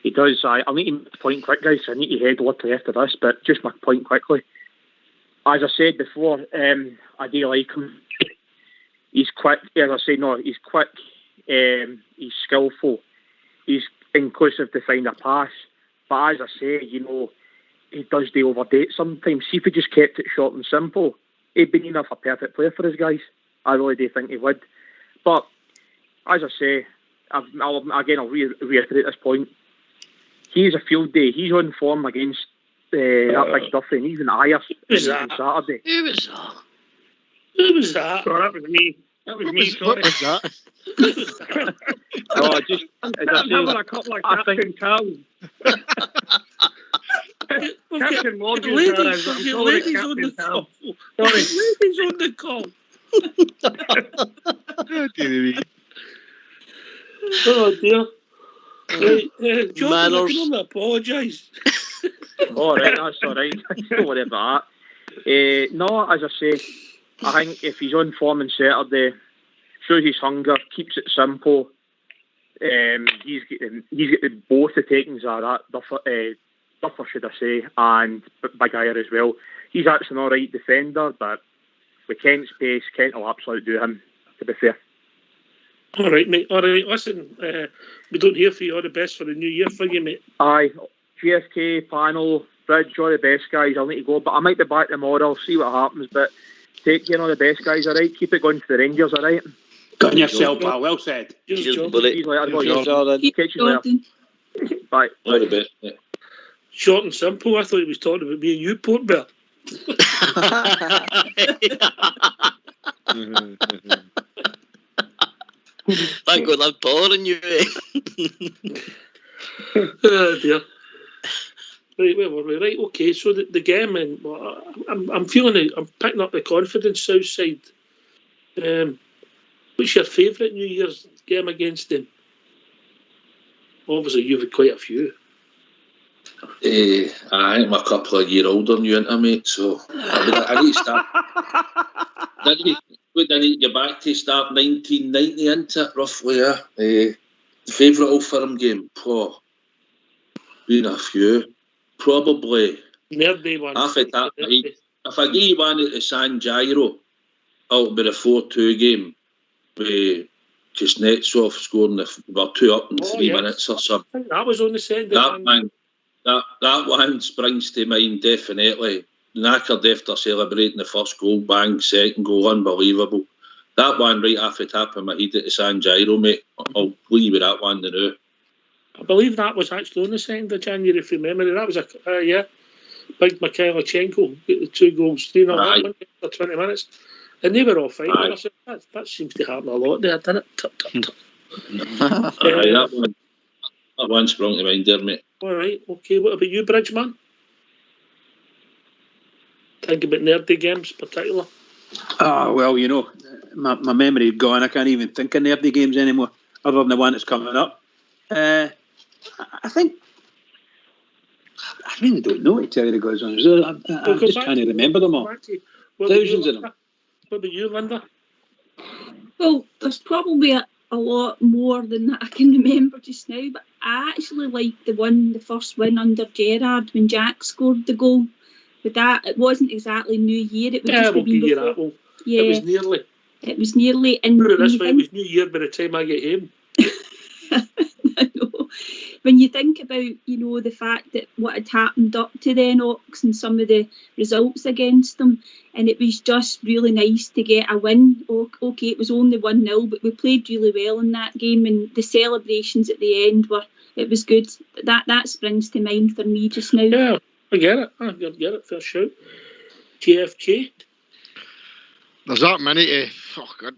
He does. I'll need to make a point quick, guys. I need to head literally after this, but just my point quickly. As I said before, I do like him. He's quick. As I say, no, he's quick. He's skillful. He's inclusive to find a pass. But as I say, you know, he does the overdate sometimes. See if he just kept it short and simple, he'd been enough a perfect player for his guys. I really do think he would. But as I say, I'll reiterate this point. He's a field day. He's on form against that big Duffy, and even higher on Saturday. Who was that? So that was me. That was me. Sorry. What was that? No, just as I I'm having say, a couple of I Captain Cal. Captain Morgan. Ladies, I'm your calling it ladies on the Captain Cal. call. Sorry. Ladies on the call. Oh, dear me. Oh dear. Right, John, Manners. I can only apologise. all right, that's all right. Don't worry about that. No, as I say, I think if he's on form on Saturday, shows his hunger, keeps it simple. He's getting both the takings of that Duffer, should I say, and Big Iyer as well. He's actually an alright defender, but with Kent's pace, Kent will absolutely do him, to be fair. All right, mate. All right, listen, we don't hear from you. All the best for the new year for you, mate. Aye, GFK, panel, Bridge, all the best guys. I'll need to go, but I might be back tomorrow. I'll see what happens, but take care of all the best guys, alright? Keep it going for the Rangers, alright? Got yourself, pal. Well said. Cheers, John. See you later. Jordan. Catch you later. Bye. All the best. Yeah. Short and simple. I thought he was talking about me and you, Port Bear. Thank God I'm taller than you. Oh dear. Right, where were we? Right, okay. So the game, and I'm feeling it. I'm picking up the confidence South side. What's your favourite New Year's game against them? Obviously, you've had quite a few. I'm a couple of years older than you, ain't I, mate? So I need to start. I need to get back to start 1990 into it, roughly. Favourite Old Firm game? Been a few. Probably. Nerdy one. If I give you one at the San Jairo, it'll be the 4-2 game with Kuznetsov scoring we're 2 up in 3 minutes or something. I think that was on the send. That one springs to mind definitely. Knackered after celebrating the first goal, bang, second goal, unbelievable. That one right off the top of my head at the San Jairo, mate. I'll leave with that one now. I believe that was actually on the 2nd of January, if you remember. That was Big Mikhailichenko get the 2 goals, 3-0 for 20 minutes. And they were all fine. I said, that seems to happen a lot there, didn't it? That one sprung to mind there, mate. All right, okay. What about you, Bridgeman? Think about nerdy games, particular. Well, you know, my memory is gone. I can't even think of nerdy games anymore, other than the one that's coming up. I think I really don't know, to tell you the goes on. I just can't remember them all. Thousands of them. What about you, Linda? Well, there's probably a lot more than that I can remember just now, but I actually like the first win under Gerrard when Jack scored the goal. With that, it wasn't exactly New Year. It was just we'll give you that one. Yeah, it was nearly. It was nearly. And put it this way, it was New Year by the time I get home. I know. When you think about, the fact that what had happened up to then, Ox, and some of the results against them, and it was just really nice to get a win. Okay, it was only 1-0, but we played really well in that game, and the celebrations at the end it was good. That springs to mind for me just now. Yeah, I get it. Fair shout. GFK. There's that many. God,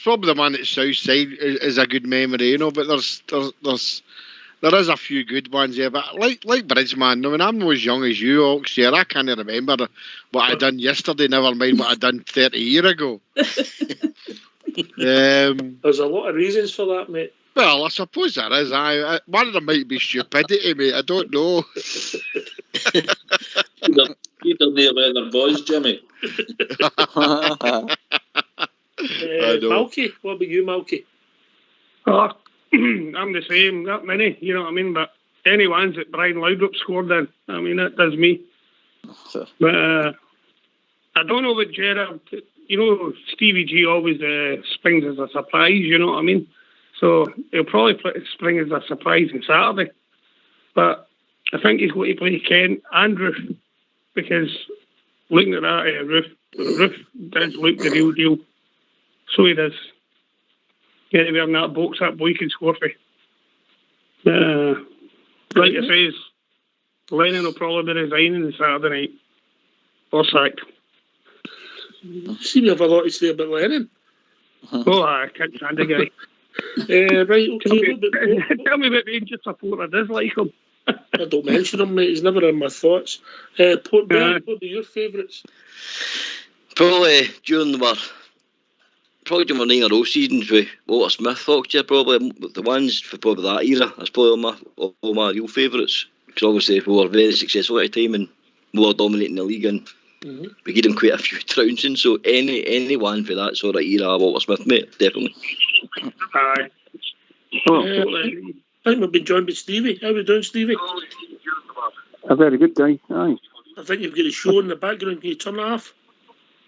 probably the one at South Side is a good memory, but there is a few good ones there. But like Bridgeman, when I'm not as young as you, Ox, here, I can't remember what I done yesterday. Never mind what I done 30 years ago. There's a lot of reasons for that, mate. Well, I suppose there is. One of them might be stupidity, mate. I don't know. You don't need leather boys, Jimmy. Malky, what about you, Malky? I'm the same, not many, you know what I mean? But any ones that Brian Laudrup scored in, I mean, that does me. But I don't know about Gerrard. Stevie G always springs as a surprise, you know what I mean? So he'll probably spring as a surprise on Saturday. But I think he's going to play Kent and Roof, because looking at that, Roof does look the real deal. So he does. get anywhere in that box, that boy can score for you. Like I says, Lennon will probably be resigning on Saturday night. Or sacked. See, we have a lot to say about Lennon. Oh, I can't stand the guy. Right, okay. Tell me about Rangers support. I dislike him. I don't mention him, mate. He's never in my thoughts. Port Bell, what are your favourites? Probably during my 9 in a row seasons with Walter Smith, Foxture, probably the ones for probably that era. That's probably all my real favourites. Because obviously we were very successful at the time and we were dominating the league and we gave them quite a few trouncing. So anyone for that sort of era, Walter Smith, mate, definitely. Aye. I think we've been joined by Stevie. How are we doing, Stevie? A very good guy, aye. I think you've got a show in the background. Can you turn that off?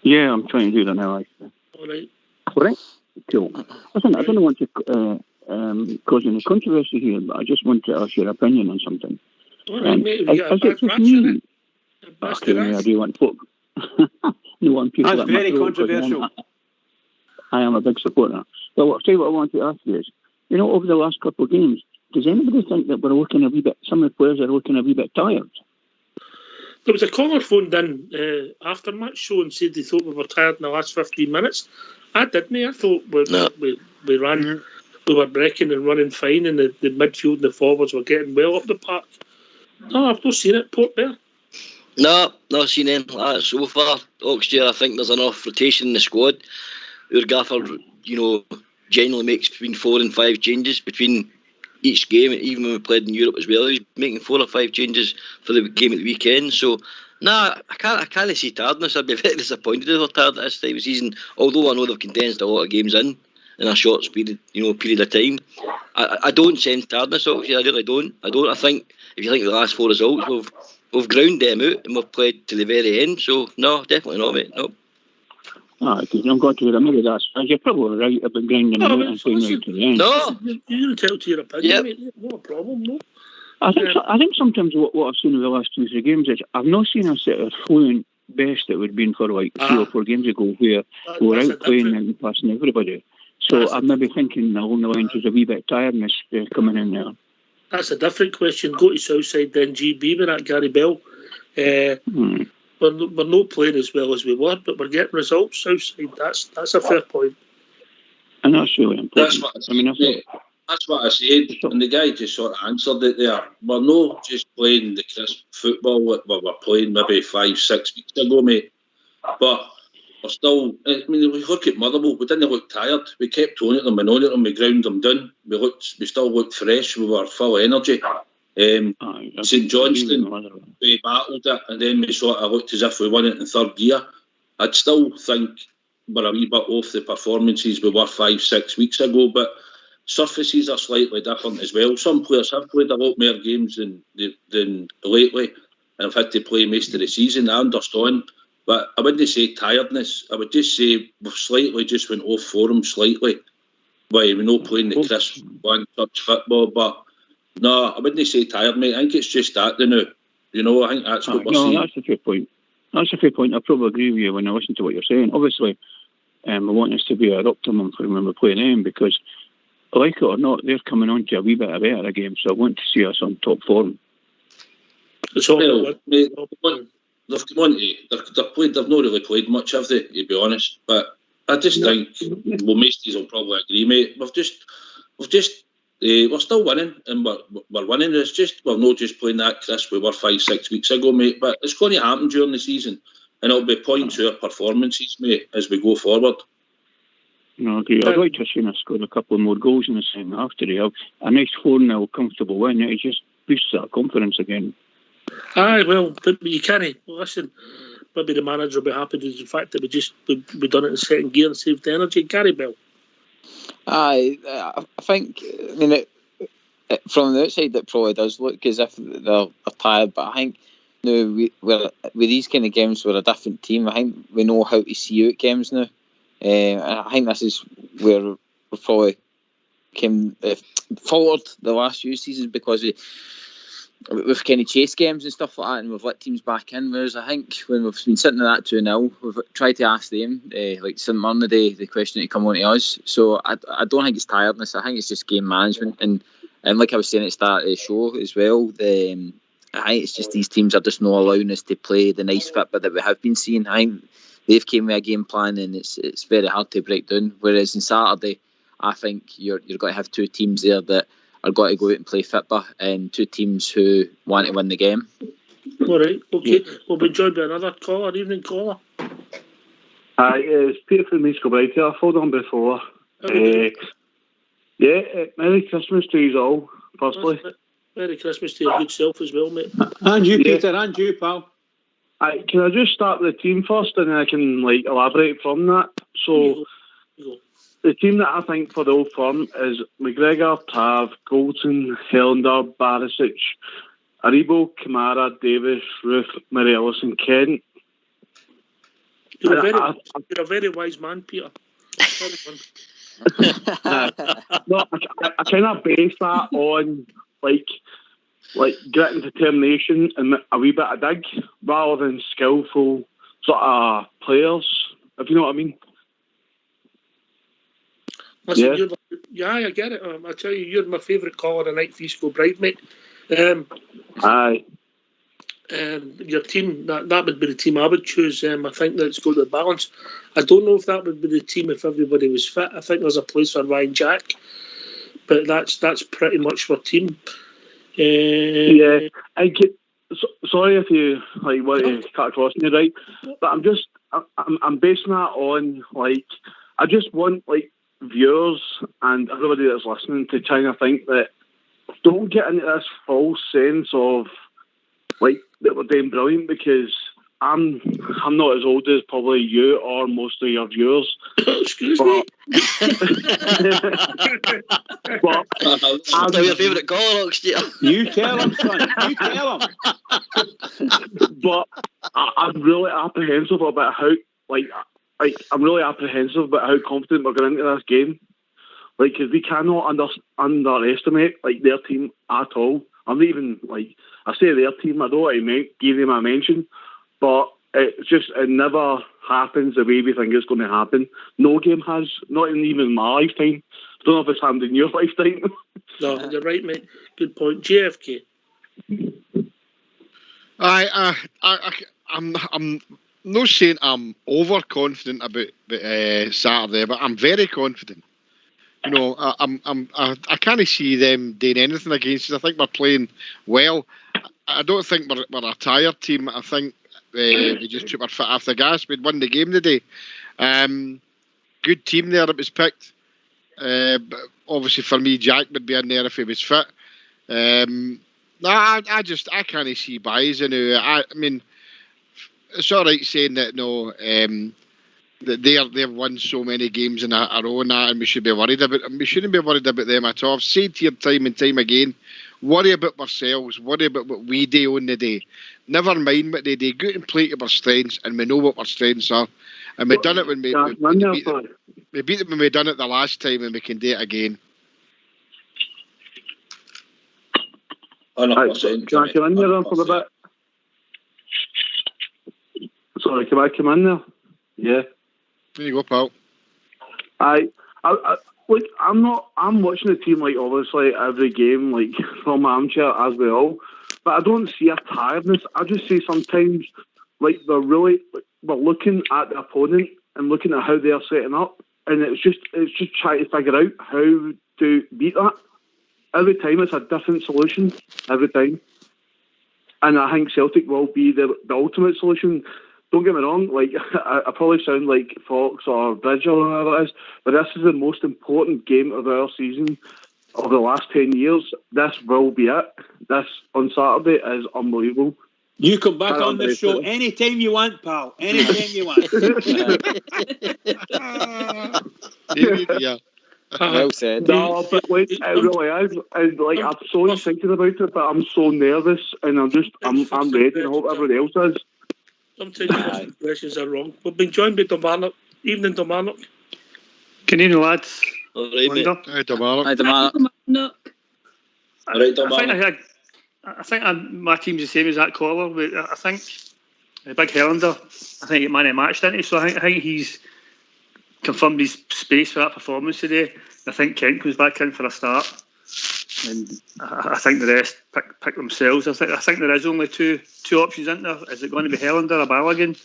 Yeah, I'm trying to do that now, aye. All right. All right, cool. Listen, I don't want to cause any controversy here, but I just want to ask your opinion on something. All right, mate. Have you got a bad rap in it? Okay, I do want folk. No one people. That's very controversial. I am a big supporter. Well, I'll tell you what I want to ask you is, you know, over the last couple of games, does anybody think that we're looking a wee bit, some of the players are looking a wee bit tired? There was a caller phoned in after match show and said they thought we were tired in the last 15 minutes. I didn't. I thought we ran, we were breaking and running fine, and the midfield and the forwards were getting well up the park. No, I've not seen it, Port Bear. No, not seen anything like that so far. Oxford, I think there's enough rotation in the squad. Our gaffer, generally makes between 4 and 5 changes between each game, even when we played in Europe as well. He's making 4 or 5 changes for the game at the weekend. So, I can't see tiredness. I'd be very disappointed if we're tired at this time of season. Although I know they've condensed a lot of games in a short period of time. I don't sense tiredness. Obviously, I really don't. I think if you think of the last 4 results, we've ground them out and we've played to the very end. So no, definitely not, mate. No. Because I'm going to remember that. You're probably right about grinding them out and playing right to the end. No, you're entitled to your opinion, mate. No problem, no. I think sometimes what I've seen in the last 2-3 games is I've not seen a set of fluent best that would have been for like 3 or 4 games ago where we're out playing and passing everybody. So I'm maybe thinking along the lines there's a wee bit of tiredness coming in there. That's a different question. Go to Southside then GB with that Gary Bell. We're not playing as well as we were, but we're getting results Southside. That's a fair point. And that's really important. That's what I said, and the guy just sort of answered it there. We're not just playing the crisp football that we were playing maybe 5-6 weeks ago, mate. But we're still, we look at Motherwell, we didn't look tired. We kept on at them and on at them, we ground them down. We still looked fresh, we were full of energy. St Johnstone, we battled it, and then we sort of looked as if we won it in 3rd gear. I'd still think we're a wee bit off the performances we were 5-6 weeks ago, but surfaces are slightly different as well. Some players have played a lot more games than lately and have had to play most of the season. I understand, but I wouldn't say tiredness. I would just say we've slightly just went off form slightly. Why we're not playing the crisp one-touch football, but no, I wouldn't say tired, mate. I think it's just that now. I think that's what we're seeing. No, that's a fair point. That's a fair point. I probably agree with you when I listen to what you're saying. Obviously, we want us to be at optimum for when we're playing them because, like it or not, they're coming on to a wee bit of better game, so I want to see us on top form. They've come on they've not really played much, have they, to be honest? But I just think, most of will probably agree, mate. We're still winning, and we're winning. It's just we're not just playing that crisp we were 5-6 weeks ago, mate. But it's going to happen during the season, and it'll be points to our performances, mate, as we go forward. No, I agree. I'd like to have seen us score a couple of more goals in the second half today. A nice 4-0 comfortable win. It just boosts our confidence again. Aye, well, but you can't. Listen, maybe the manager will be happy with the fact that we done it in 2nd gear and saved the energy. Gary Bell. I think, from the outside, it probably does look as if they're tired, but I think with these kind of games, we're a different team. I think we know how to see out games now. And I think this is where we probably came forward the last few seasons because with kind of chase games and stuff like that, and we've let teams back in. Whereas I think when we've been sitting at that 2-0, we've tried to ask them, like St Mirren the question to come on to us. So I don't think it's tiredness. I think it's just game management, and like I was saying at the start of the show as well, I think it's just these teams are just not allowing us to play the nice football that we have been seeing. I think they've came with a game plan, and it's very hard to break down. Whereas on Saturday, I think you're going to have two teams there that are going to go out and play football, and two teams who want to win the game. All right, okay. We'll be joined by another caller, evening caller. Hi, it's Peter from East Kilbride here. I've phoned on before. Merry Christmas to you all, firstly. Merry Christmas to your good self as well, mate. And you, Peter, and you, pal. Can I just start with the team first, and then I can elaborate from that? So, the team that I think for the Old Firm is McGregor, Tav, Goldson, Helander, Barisic, Aribo, Kamara, Davis, Ruth, Morelos and Kent. You're a very wise man, Peter. No, I kind of base that on like grit and determination and a wee bit of dig, rather than skillful sort of players, if you know what I mean. Listen, I get it. I tell you, you're my favourite caller tonight for East Kilbride, mate. Aye. Your team, that would be the team I would choose. I think that's got the balance. I don't know if that would be the team if everybody was fit. I think there's a place for Ryan Jack, but that's pretty much our team. I get. Sorry if you want to cut across me, right? But I'm basing that on I just want viewers and everybody that's listening to try and think that don't get into this false sense of that we're doing brilliant, because I'm not as old as probably you or most of your viewers. Excuse me. But I'm your favourite caller, You tell him, son. You tell him. But I'm really apprehensive about how I'm really apprehensive about how confident we're going into this game. Because we cannot underestimate their team at all. I'm not even I say their team. I don't want to give them a mention, but it never happens the way we think it's going to happen. No game has, not even in my lifetime. I don't know if it's happened in your lifetime. No, you're right, mate. Good point. JFK. I'm not saying I'm overconfident about Saturday, but I'm very confident. You know, I can't see them doing anything against us. I think we're playing well. I don't think we're a tired team. I think we just took our foot off the gas. We'd won the game today. Good team there that was picked. But obviously for me, Jack would be in there if he was fit. I can't see buys anyway. I mean, it's all right saying that that they've won so many games in a row now, and we should be worried about them. We shouldn't be worried about them at all. I've said to you time and time again, worry about ourselves, worry about what we do on the day. Never mind what they do. Go out and play to our strengths, and we know what our strengths are. And we've done it when we beat them when we done it the last time, and we can do it again. 100%. Can I come in there for a bit? Sorry, can I come in there? Yeah. There you go, pal. Look, I'm watching the team obviously every game from my armchair as well, but I don't see a tiredness. I just see sometimes we're looking at the opponent and looking at how they're setting up, and it's just trying to figure out how to beat that. Every time it's a different solution. Every time, and I think Celtic will be the ultimate solution. Don't get me wrong, I probably sound like Fox or Bridge or whatever it is, but this is the most important game of our season of the last 10 years. This will be it. This on Saturday is unbelievable. You come back on this show anytime you want, pal. Anytime you want. Yeah. Well said. No, but it really is. And I'm so excited about it, but I'm so nervous, and I'm ready, and I hope everybody else is. Sometimes the questions are wrong. We've been joined by Domarnock. Evening, Domarnock. Good evening, lads. All right, mate. Hi, Domarnock. Hi, Domarnock. All right, I I think my team's the same as that caller. I think the big Helander, I think he man of the match, didn't he? So I think he's confirmed his space for that performance today. I think Kent comes back in for a start, and I think the rest pick themselves. I think there is only two options, isn't there? Is it going to be Helander or Balogun?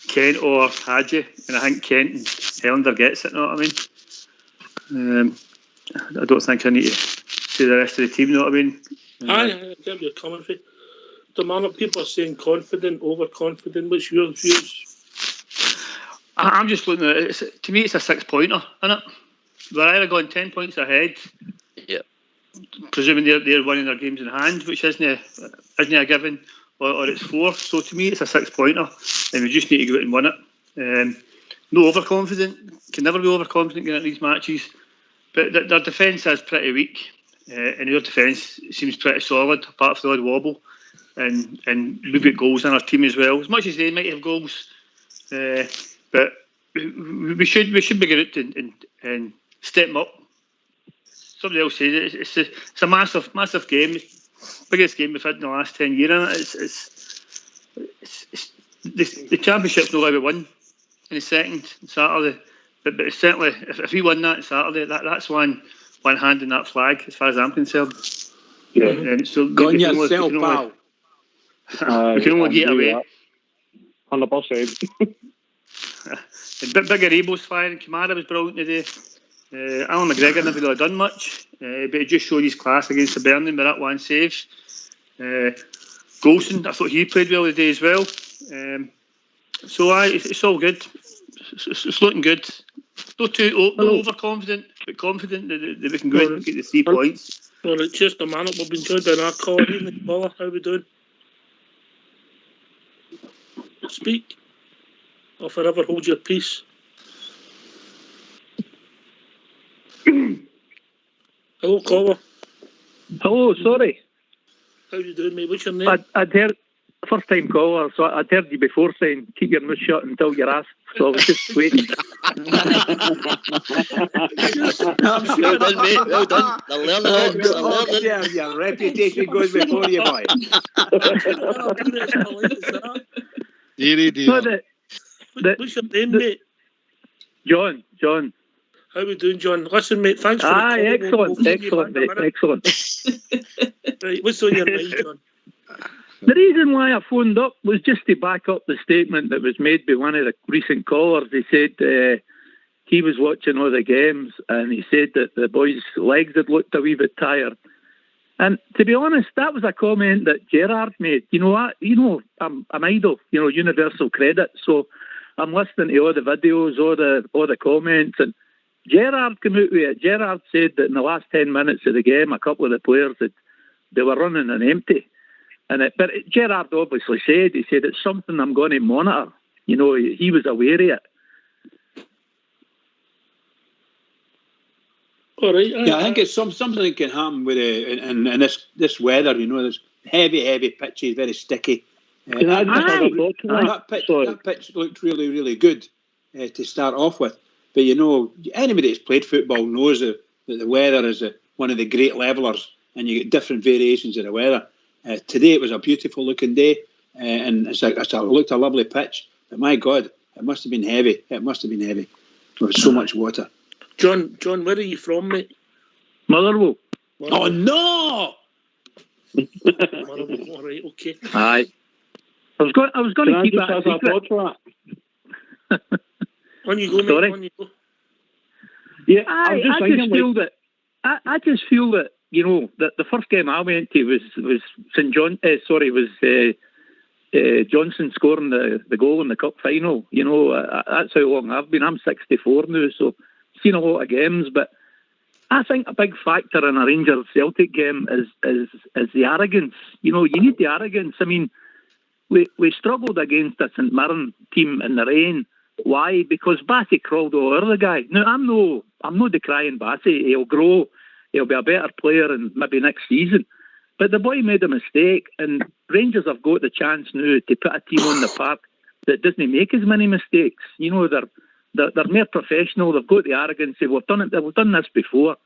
Kent or Hadji? And I think Kent and Helander gets it. You know what I mean? I don't think I need to say the rest of the team. You know what I mean? I get your commentary. The man, people are saying confident, overconfident. What's your views? I'm just looking at it. To me, it's a 6-pointer, isn't it? We're either going 10 points ahead, presuming they're winning their games in hand, which isn't a given, or it's 4. So to me, it's a 6-pointer, and we just need to go out and win it. No overconfident, can never be overconfident getting at these matches, but their defence is pretty weak, and your defence seems pretty solid, apart from the odd wobble, and we've got goals in our team as well. As much as they might have goals, but we should be good and step them up. Somebody else said it. It's a massive game, biggest game we've had in the last 10 years. The championship's not going to be won in the second Saturday, but it's certainly if we win that Saturday, that's one hand in that flag as far as I'm concerned. Yeah. So go on yourself, pal. We can only get away. 100%. And bigger Ebo's firing. Kamara was brilliant today. Alan McGregor never really done much, but he just showed his class against the Birmingham with that one save. Golson, I thought he played well today as well. So it's all good. It's looking good. Not too overconfident, but confident that we can go in and get the 3 points. Well, it's just a man. We've been joined by our caller, evening caller. How we doing? Speak. Or forever hold your peace. Hello, caller. Hello, sorry. How you doing, mate? What's your name? I'd heard, first time caller, so I'd heard you before saying keep your mouth shut until you're asked, so I was just waiting. Well done, mate. Well done. They're learning. Yeah, your reputation goes before you, boy. What's your name, mate? John. How we doing, John? Listen, mate, thanks for the call. Excellent, mate, excellent. Right, what's on your mind, John? The reason why I phoned up was just to back up the statement that was made by one of the recent callers. He said he was watching all the games and he said that the boys' legs had looked a wee bit tired. And to be honest, that was a comment that Gerrard made. I'm idle, universal credit. So I'm listening to all the videos, all the comments, and Gerrard came out with it. Gerrard said that in the last 10 minutes of the game, a couple of the players they were running on empty. But Gerrard obviously said, it's something I'm going to monitor. He was aware of it. All right. I think it's something that can happen with in this weather. This heavy pitches, very sticky. That pitch looked really, really good to start off with. But anybody that's played football knows that the weather is one of the great levelers, and you get different variations of the weather. Today it was a beautiful looking day, and it looked a lovely pitch. But my God, it must have been heavy. There was so much water. John, where are you from, mate? Motherwell. Oh no! Motherwell. All right, okay. Aye. I was going to keep that a secret. On you go, mate. Sorry? On you go. Yeah, I just feel that that the first game I went to was St John. Johnson scoring the goal in the cup final. That's how long I've been. I'm 64 now, so seen a lot of games. But I think a big factor in a Rangers Celtic game is the arrogance. You need the arrogance. I mean, we struggled against a St Mirren team in the rain. Why? Because Bassey crawled all over the guy. Now I'm no decrying Bassey. He'll grow. He'll be a better player and maybe next season. But the boy made a mistake, and Rangers have got the chance now to put a team on the park that doesn't make as many mistakes. They're more professional. They've got the arrogance. We've done this before.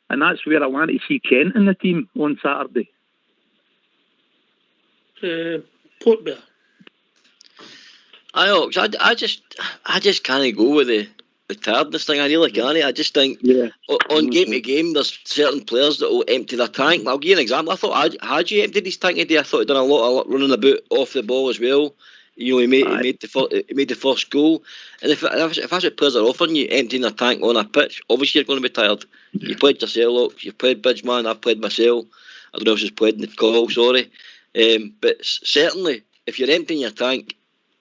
and that's where I want to see Kent in the team on Saturday. Port Bear. I just can't go with the tiredness thing. I really can't. I just think on game to game, there's certain players that will empty their tank. I'll give you an example. I thought Hadji emptied his tank today. I thought he'd done a lot running about off the ball as well. You know, he made the first goal. And if that's what players are offering you, emptying their tank on a pitch, obviously you're going to be tired. You played yourself, you've played Bridgeman, I've played myself. I don't know if she's played in the call, sorry. But certainly, if you're emptying your tank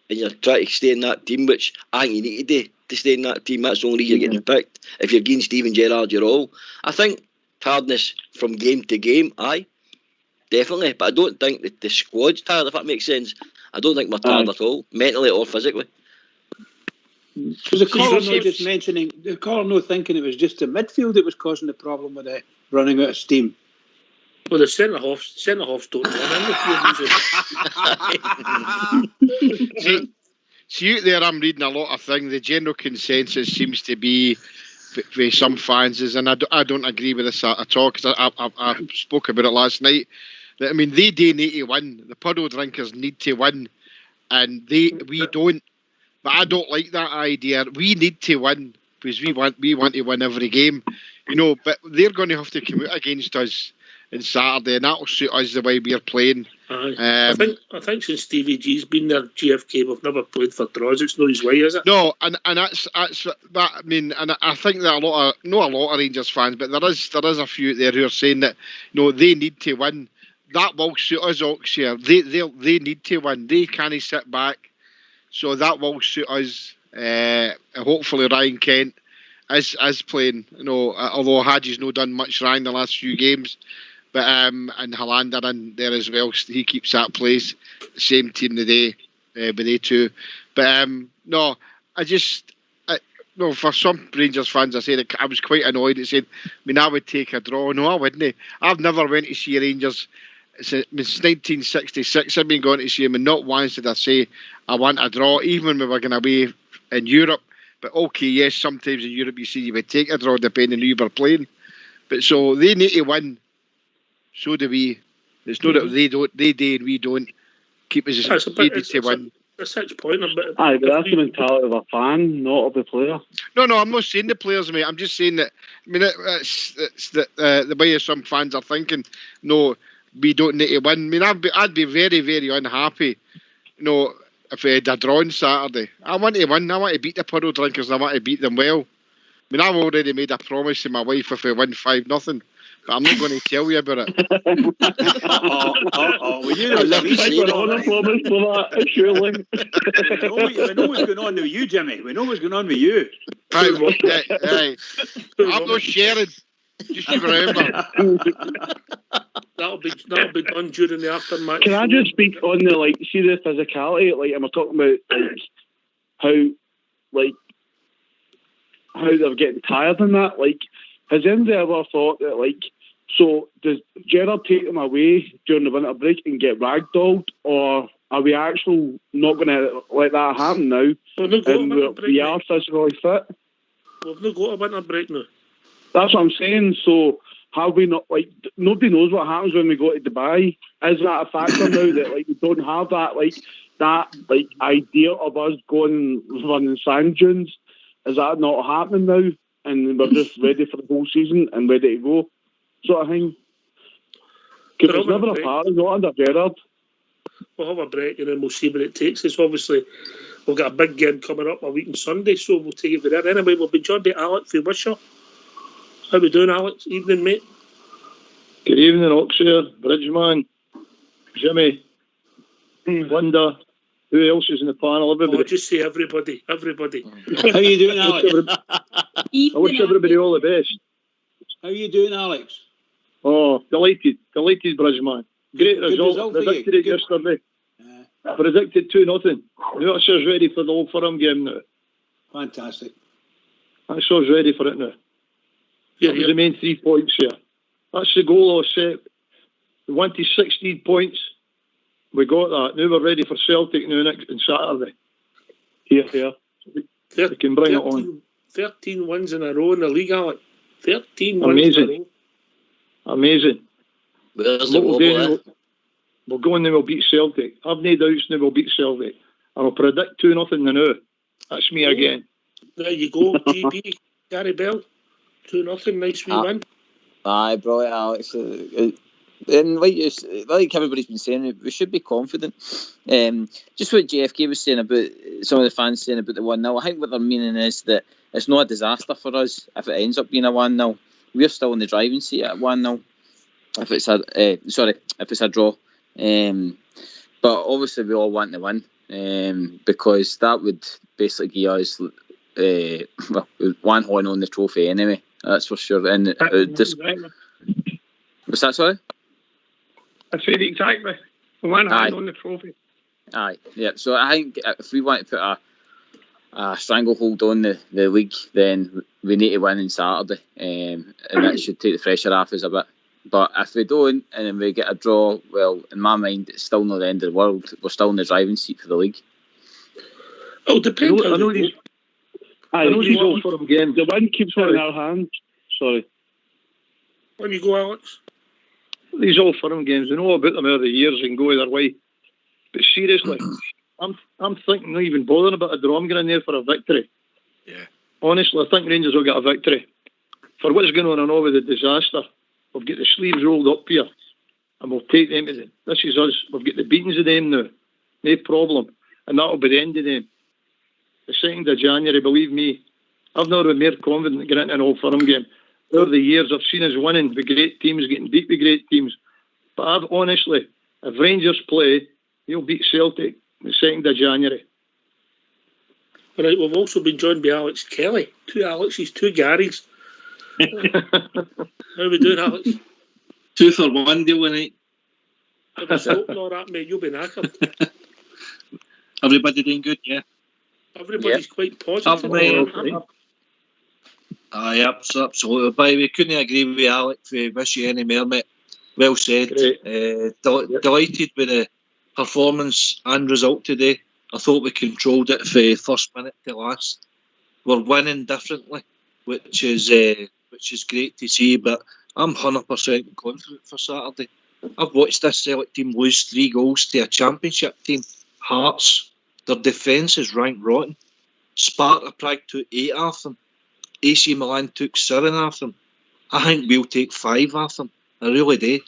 and you're trying to stay in that team, which I think you need to do to stay in that team, that's the only reason you're getting picked. If you're getting Steven Gerrard, you're all. I think tiredness from game to game, aye, definitely. But I don't think that the squad's tired, if that makes sense. I don't think we're tired at all, mentally or physically. Was the caller not just mentioning, the caller not thinking it was just the midfield that was causing the problem with it running out of steam? Well, the centre halves don't run in the field. See, out there, I'm reading a lot of things. The general consensus seems to be, for some fans, and I don't agree with this at all, because I spoke about it last night. That, I mean, they do need to win. The puddle drinkers need to win, and we don't. But I don't like that idea. We need to win because we want to win every game, you know. But they're going to have to come out against us on Saturday, and that'll suit us the way we're playing. I think since Stevie G's been there, GFK, we've never played for draws. It's not his way, is it? No, and that's that. I mean, and I think that not a lot of Rangers fans, but there is a few out there who are saying that they need to win. That will suit us, Oxshire. They need to win. They can't sit back, so that will suit us. Hopefully, Ryan Kent is playing. Although Hadji's not done much Ryan the last few games. But and Hollander in there as well. He keeps that place. Same team today, but they two. But no, for some Rangers fans, I said I was quite annoyed. It said, I mean, I would take a draw. No, I wouldn't. I've never went to see Rangers since 1966. I've been going to see them, and not once did I say I want a draw, even when we were going away in Europe. But okay, yes, sometimes in Europe you see you would take a draw depending on who you were playing. But so they need to win. So do we. It's not that they do and we don't. Keep us as to win. That's 6 points. Aye, but that's the mentality of a fan, not of the player. No, I'm not saying the players, mate. I'm just saying that. I mean, it's the way some fans are thinking. No, we don't need to win. I mean, I'd be very, very unhappy. If we had a draw on Saturday. I want to win. I want to beat the puddle drinkers. I want to beat them well. I mean, I've already made a promise to my wife if we win 5-0. But I'm not going to tell you about it. We know what's going on with you, Jimmy. We know what's going on with you. Right. I'm not sharing. Just remember. That'll be done during the aftermatch. Can I just speak on the see the physicality? Am I talking about how they're getting tired and that? Has anybody ever thought that so does Gerrard take them away during the winter break and get ragdolled, or are we actually not going to let that happen now? We are physically fit. We've not got a winter break now. That's what I'm saying. So have we not? Nobody knows what happens when we go to Dubai. Is that a factor now that we don't have that idea of us going running sand dunes? Is that not happening now? And we're just ready for the whole season and ready to go, sort of thing. Because there's never a part, not under Gerrard. We'll have a break and then we'll see what it takes us. Obviously, we've got a big game coming up a week on Sunday, so we'll take it for that. Anyway, we'll be joined by Alex from Wishaw. How we doing, Alex? Evening, mate. Good evening, Oxford, Bridgeman, Jimmy, Linda. Who else is in the panel? Everybody. Just say everybody. How you doing, Alex? I wish everybody all the best. How you doing, Alex? Oh, delighted, Bridgeman. Great result. Predicted it yesterday. Predicted 2-0. Yorkshire's ready for the Old Firm game now. Fantastic. Yorkshire's ready for it now. That was the main 3 points here. That's the goal I was set. We wanted 16 points. We got that. Now we're ready for Celtic now on Saturday. Here. We can bring it on. 13 wins in a row in the league, Alex. 13 wins in a row. Amazing. Where's the wobble? We'll go in and we'll beat Celtic. I've no doubts now we'll beat Celtic. And I'll predict 2-0 now. That's me again. There you go, GB. Gary Bell. 2-0, nice wee win. Aye, brilliant, Alex. And like everybody's been saying, we should be confident. Just what JFK was saying about some of the fans saying about the 1-0, I think what they're meaning is that it's not a disaster for us if it ends up being a 1-0. We're still in the driving seat at 1-0. If it's a draw. But obviously we all want to win, because that would basically give us one horn on the trophy anyway. That's for sure. And what's that, sorry? I said exactly. One hand on the trophy. Aye, yeah. So I think if we want to put a stranglehold on the league, then we need to win on Saturday, and that should take the pressure off us a bit. But if we don't, and then we get a draw, well, in my mind, it's still not the end of the world. We're still in the driving seat for the league. Oh, depends. I know these old firm games. The win keeps on in our hands. Sorry. On you go, Alex. These old firm games, we know about them over the years and go either way. But seriously, I'm thinking not even bothering about a draw. I'm going in there for a victory. Yeah. Honestly, I think Rangers will get a victory. For what's going on and all with the disaster, we'll get the sleeves rolled up here and we'll take them to them. This is us. We've got the beatings of them now. No problem. And that'll be the end of them. The 2nd of January, believe me, I've never been more confident getting into an old firm game. Over the years, I've seen us winning with great teams, getting beat with great teams. But I've honestly, if Rangers play, he'll beat Celtic the 2nd of January. All right, we've also been joined by Alex Kelly. 2 Alexes, 2 Garys. How are we doing, Alex? 2 for 1 deal tonight. If it's open all that, mate, you'll be knackered. Everybody doing good, yeah? Everybody's quite positive. Aye, absolutely. By the way, couldn't agree with Alex. Wish you any more, mate. Well said. Delighted with the performance and result today. I thought we controlled it from first minute to last. We're winning differently, which is great to see. But I'm 100% confident for Saturday. I've watched this Celtic team lose 3 goals to a Championship team, Hearts. Their defence is ranked rotten. Sparta Prague took 8 off them. AC Milan took 7 off them. I think we'll take 5 off them. I really do.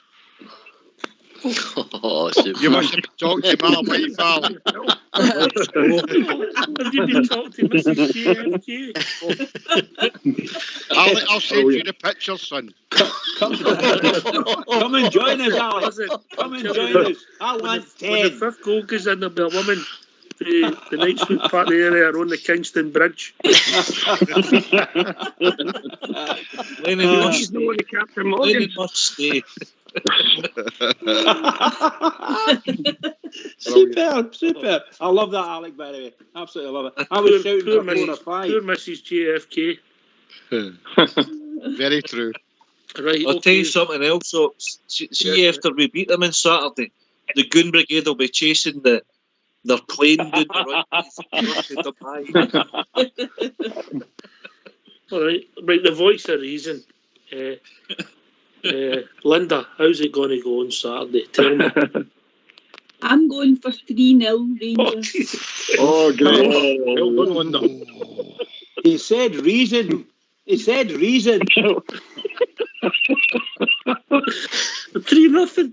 Oh, you must have been talking to my wife, Alan. Have you been talking to Mrs. JFK? I'll send you the pictures, son. Come and join us, Alex. Come and join us. I want 10. When the 5th goal goes in, there'll be a woman the Knightswood part of the area on the Kingston Bridge. Lennon must stay. Superb. I love that, Alex, by the way. Absolutely love it. I was shouting for 4 or 5. Poor Mrs. JFK. Very true. Right, I'll tell you something else. So, see, after we beat them on Saturday, the Goon Brigade will be chasing their plane down the right. All right, the voice of reason. Linda, how's it going to go on Saturday? Tell me. I'm going for 3-0 Rangers. Oh, good. Well done, Linda. He said reason. 3-0.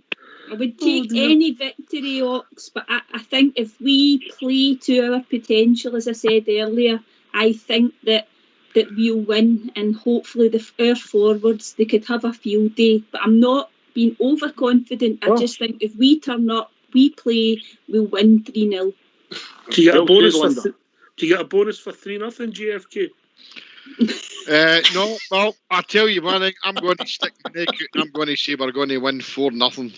I would take any victory, Ox, but I think if we play to our potential, as I said earlier, I think that we'll win, and hopefully our forwards, they could have a field day. But I'm not being overconfident. I just think if we turn up, we play, we'll win 3-0. Do you get a bonus for 3-0, JFK? No, well, I tell you one thing, I'm going to stick my neck out and I'm going to say we're going to win 4-0.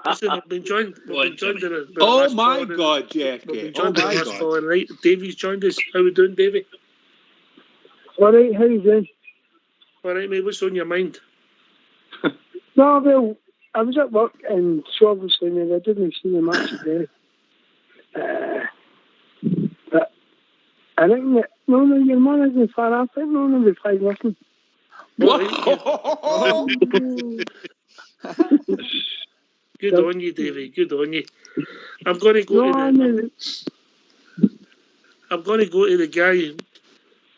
Listen, I've been joined. Oh my God, JFK! Oh my God! Right, Davey's joined us. How we doing, Davey? All right, how you doing? All right, mate. What's on your mind? No, well, I was at work and so obviously I didn't see the match today. But I think that your man isn't far off. I think we'll be 5-0. Good on you, Davey. Good on you. I'm going to go to the guy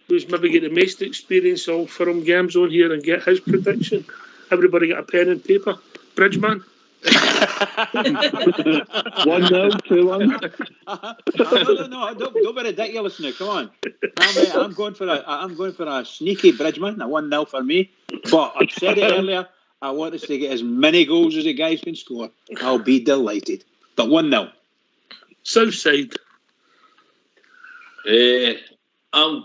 who's maybe get the most experience of film games on here and get his prediction. Everybody get a pen and paper. Bridgeman. 1-0, 2-1. No, don't be ridiculous now. Come on. I'm going for a sneaky Bridgeman. A 1-0 for me. But I've said it earlier. I want us to get as many goals as the guys can score. I'll be delighted. But 1-0. Southside. I'm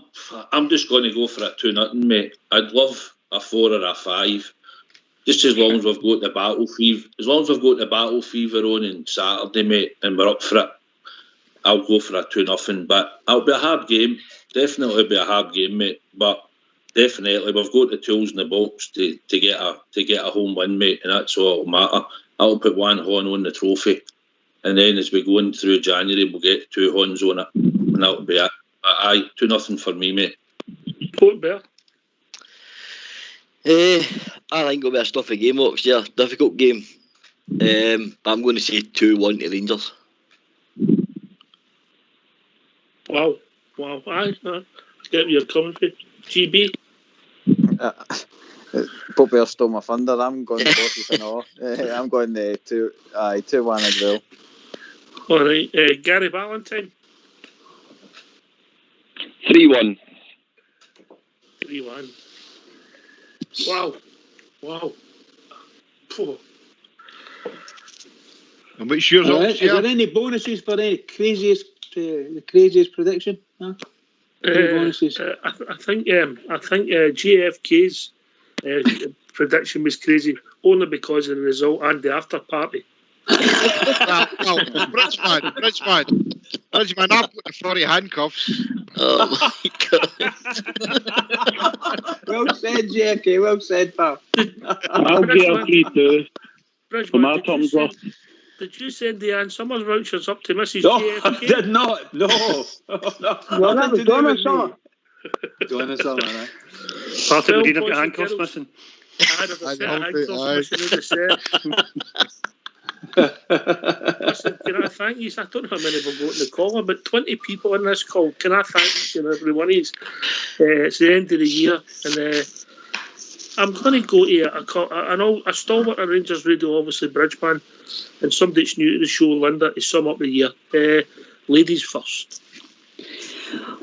just going to go for a 2-0, mate. I'd love a 4 or a 5. Just as long as we've got the battle fever. As long as we've got the battle fever on Saturday, mate, and we're up for it, I'll go for a 2-0. But it'll be a hard game. Definitely be a hard game, mate. But definitely we've got the tools in the box to get a home win, mate, and that's all that'll matter. I'll put one horn on the trophy, and then as we go in through January, we'll get 2 horns on it, and that'll be it. Aye, 2-0 for me, mate. Port Bear. I think it'll be a stuffy game, Oxford. Difficult game. I'm going to say 2-1 to Rangers. Wow. I get where you're coming from. GB. Port Bear stole my thunder. I'm going 40-0. I'm going 2-1 as well. All right, Gary Valentine. 3-1. 3-1. Wow. Oh. And what's yours? Is there any bonuses for the craziest prediction? Huh? Bonuses? I think GFK's prediction was crazy only because of the result and the after party. Bridgeman, I've got the furry handcuffs. Oh my God. Well said, JFK. Well said, pal. I'll get a 3-2 for my thumbs up. Did you send the Ann Summers vouchers up to Mrs. No, JFK? I did not. No. Well, that was Donna Summer. Donna Summer, right? Part of the reason of your handcuffs missing. Listen, can I thank you? I don't know how many will go in the call, but 20 people on this call. Can I thank each and every one of you? It's the end of the year, and I'm going to go to a stalwart of Rangers Radio, obviously Bridgeman, and somebody that's new to the show, Linda, to sum up the year. Ladies first.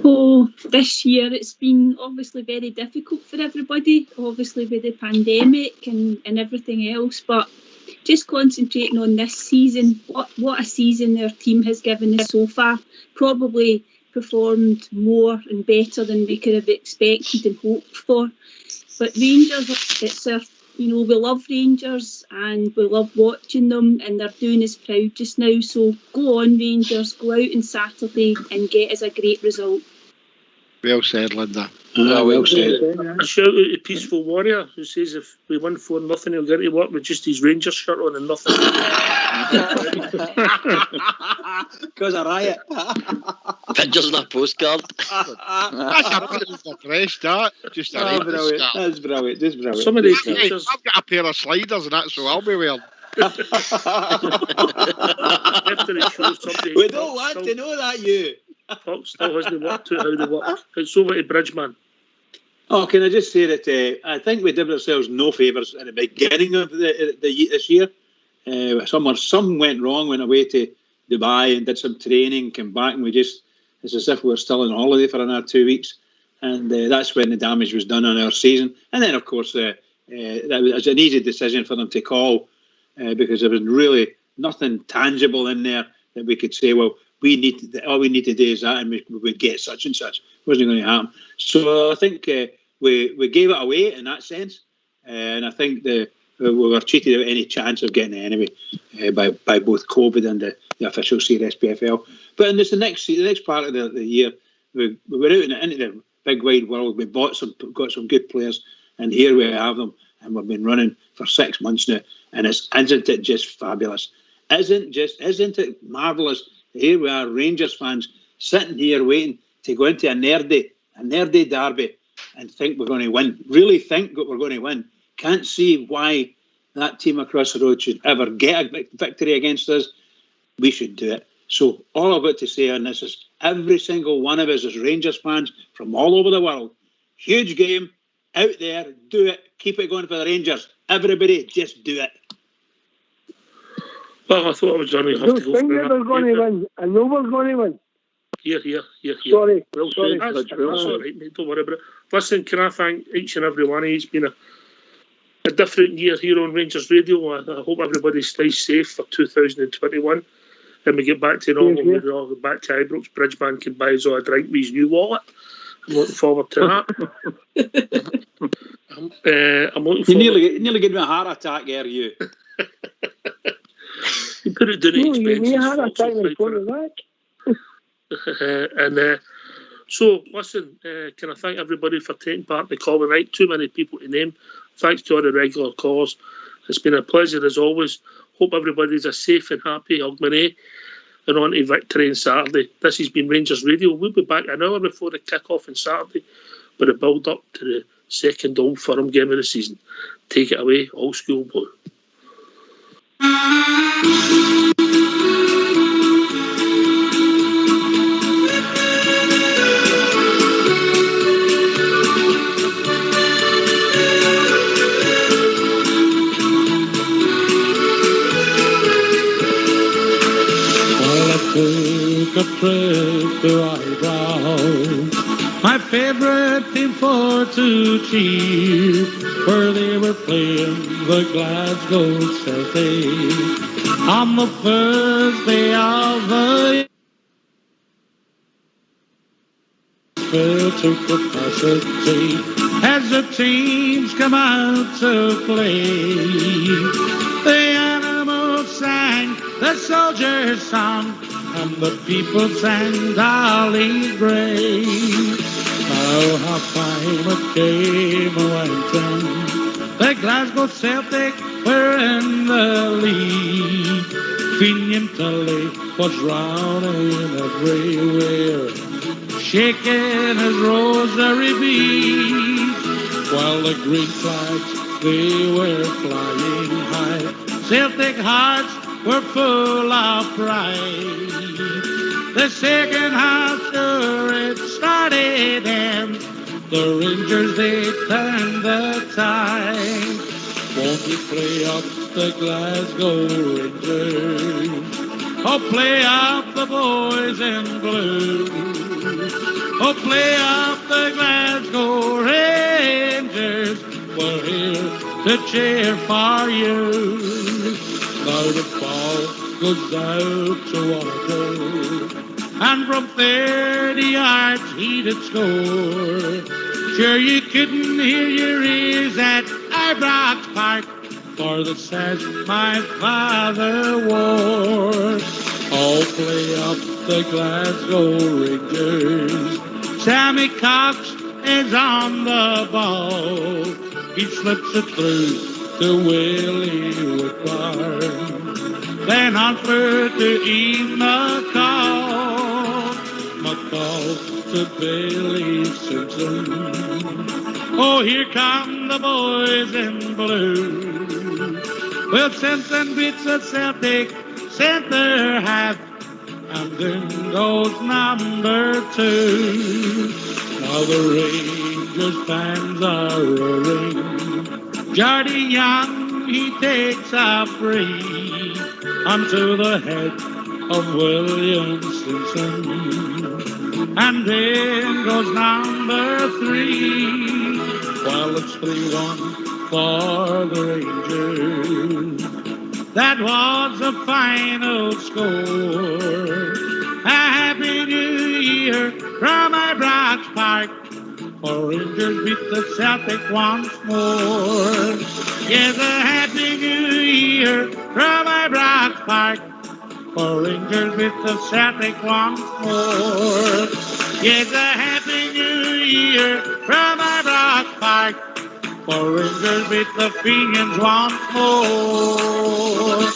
Oh, this year it's been obviously very difficult for everybody, obviously with the pandemic and everything else, but just concentrating on this season, what a season their team has given us so far. Probably performed more and better than we could have expected and hoped for. But Rangers, we love Rangers and we love watching them, and they're doing us proud just now. So go on, Rangers, go out on Saturday and get us a great result. Well said, Linda. Well said. A shout out to Peaceful Warrior, who says if we win 4-0, he'll get to work with just his Rangers shirt on and nothing. Because a riot. Pictures in a postcard. That's a bit of a fresh start. Just a brilliant. That's brilliant. Just brilliant. Some of these pictures. I've got a pair of sliders and that's what I'll be wearing. After the show, we don't want to know that, you. Fox still hasn't worked out how they work. It's over to Bridgeman. Oh, can I just say that I think we did ourselves no favours at the beginning of this year. Some went wrong, went away to Dubai and did some training, came back, and it's as if we were still on holiday for another 2 weeks. And that's when the damage was done on our season. And then, of course, that was an easy decision for them to call because there was really nothing tangible in there that we could say, well, all we need to do is that, and we would get such and such. It wasn't going to happen. So I think we gave it away in that sense, and I think we were cheated out of any chance of getting it anyway by both COVID and the official CRSPFL. But in the next part of the year, we were out into the big wide world. We got some good players, and here we have them, and we've been running for 6 months now. And isn't it just fabulous? Isn't it marvellous? Here we are, Rangers fans, sitting here waiting to go into a nerdy derby and think we're going to win, really think that we're going to win, can't see why that team across the road should ever get a victory against us, we should do it. So all I've got to say on this is every single one of us as Rangers fans from all over the world, huge game, out there, do it, keep it going for the Rangers. Everybody, just do it. Well, I thought I was only have to go think that we're going to win. I know we're going to win. Here. Sorry. Well, sorry. That's all right, mate. Don't worry about it. Listen, can I thank each and every one of you? It's been a different year here on Rangers Radio. I hope everybody stays safe for 2021. And we get back to normal. We'll all get back to Ibrox. Bridgeman can buy us all a drink with his new wallet. I'm looking forward to that. I'm looking forward. You nearly gave me a heart attack there, you. You put it down to expenses. You had a attack when you back. So, listen, can I thank everybody for taking part in the call tonight? Too many people to name. Thanks to all the regular callers. It's been a pleasure as always. Hope everybody's a safe and happy Ogmanay and on to victory on Saturday. This has been Rangers Radio. We'll be back an hour before the kick-off on Saturday with a build-up to the second Old Firm game of the season. Take it away, Old School Blue. Took a trip to Ibrox, my favourite team for to cheer, where they were playing the Glasgow Celtic on the first day of the year. Took capacity as the teams come out to play. The animals sang the soldiers' song, and the people sang Dolly Gray. Now half-time it came went, the Glasgow Celtic were in the lead. Finian Tully was running everywhere, shaking his rosary beads, while the green flags, they were flying high. Celtic hearts were full of pride. The second half, sure, it started, and the Rangers, they turned the tide. Won't you play up the Glasgow Rangers? Oh, play up the boys in blue. Oh, play up the Glasgow Rangers. We're here to cheer for you. Now the ball goes out to Walker, and from 30 yards he did score. Sure you couldn't hear your ears at Ibrox Park for the sash my father wore. Oh, play up the Glasgow Rangers. Sammy Cox is on the ball. He slips it through to Willie Woodward, then offered to Ian McCall to Billy Simpson. Oh, here come the boys in blue. Well, Simpson beats the Celtic centre half, and then goes number 2. Now the Rangers fans are roaring. Jardine Young, he takes a free onto the head of William Simpson. And then goes number 3, while it's 3-1 for the Rangers. That was the final score. A happy new year from Ibrox Park, for Rangers beat the Celtic once more. Yes, a happy new year from Ibrox Park, for Rangers beat the Celtic once more. Yes, a happy new year from Ibrox Park, for Rangers beat the Fenians once more.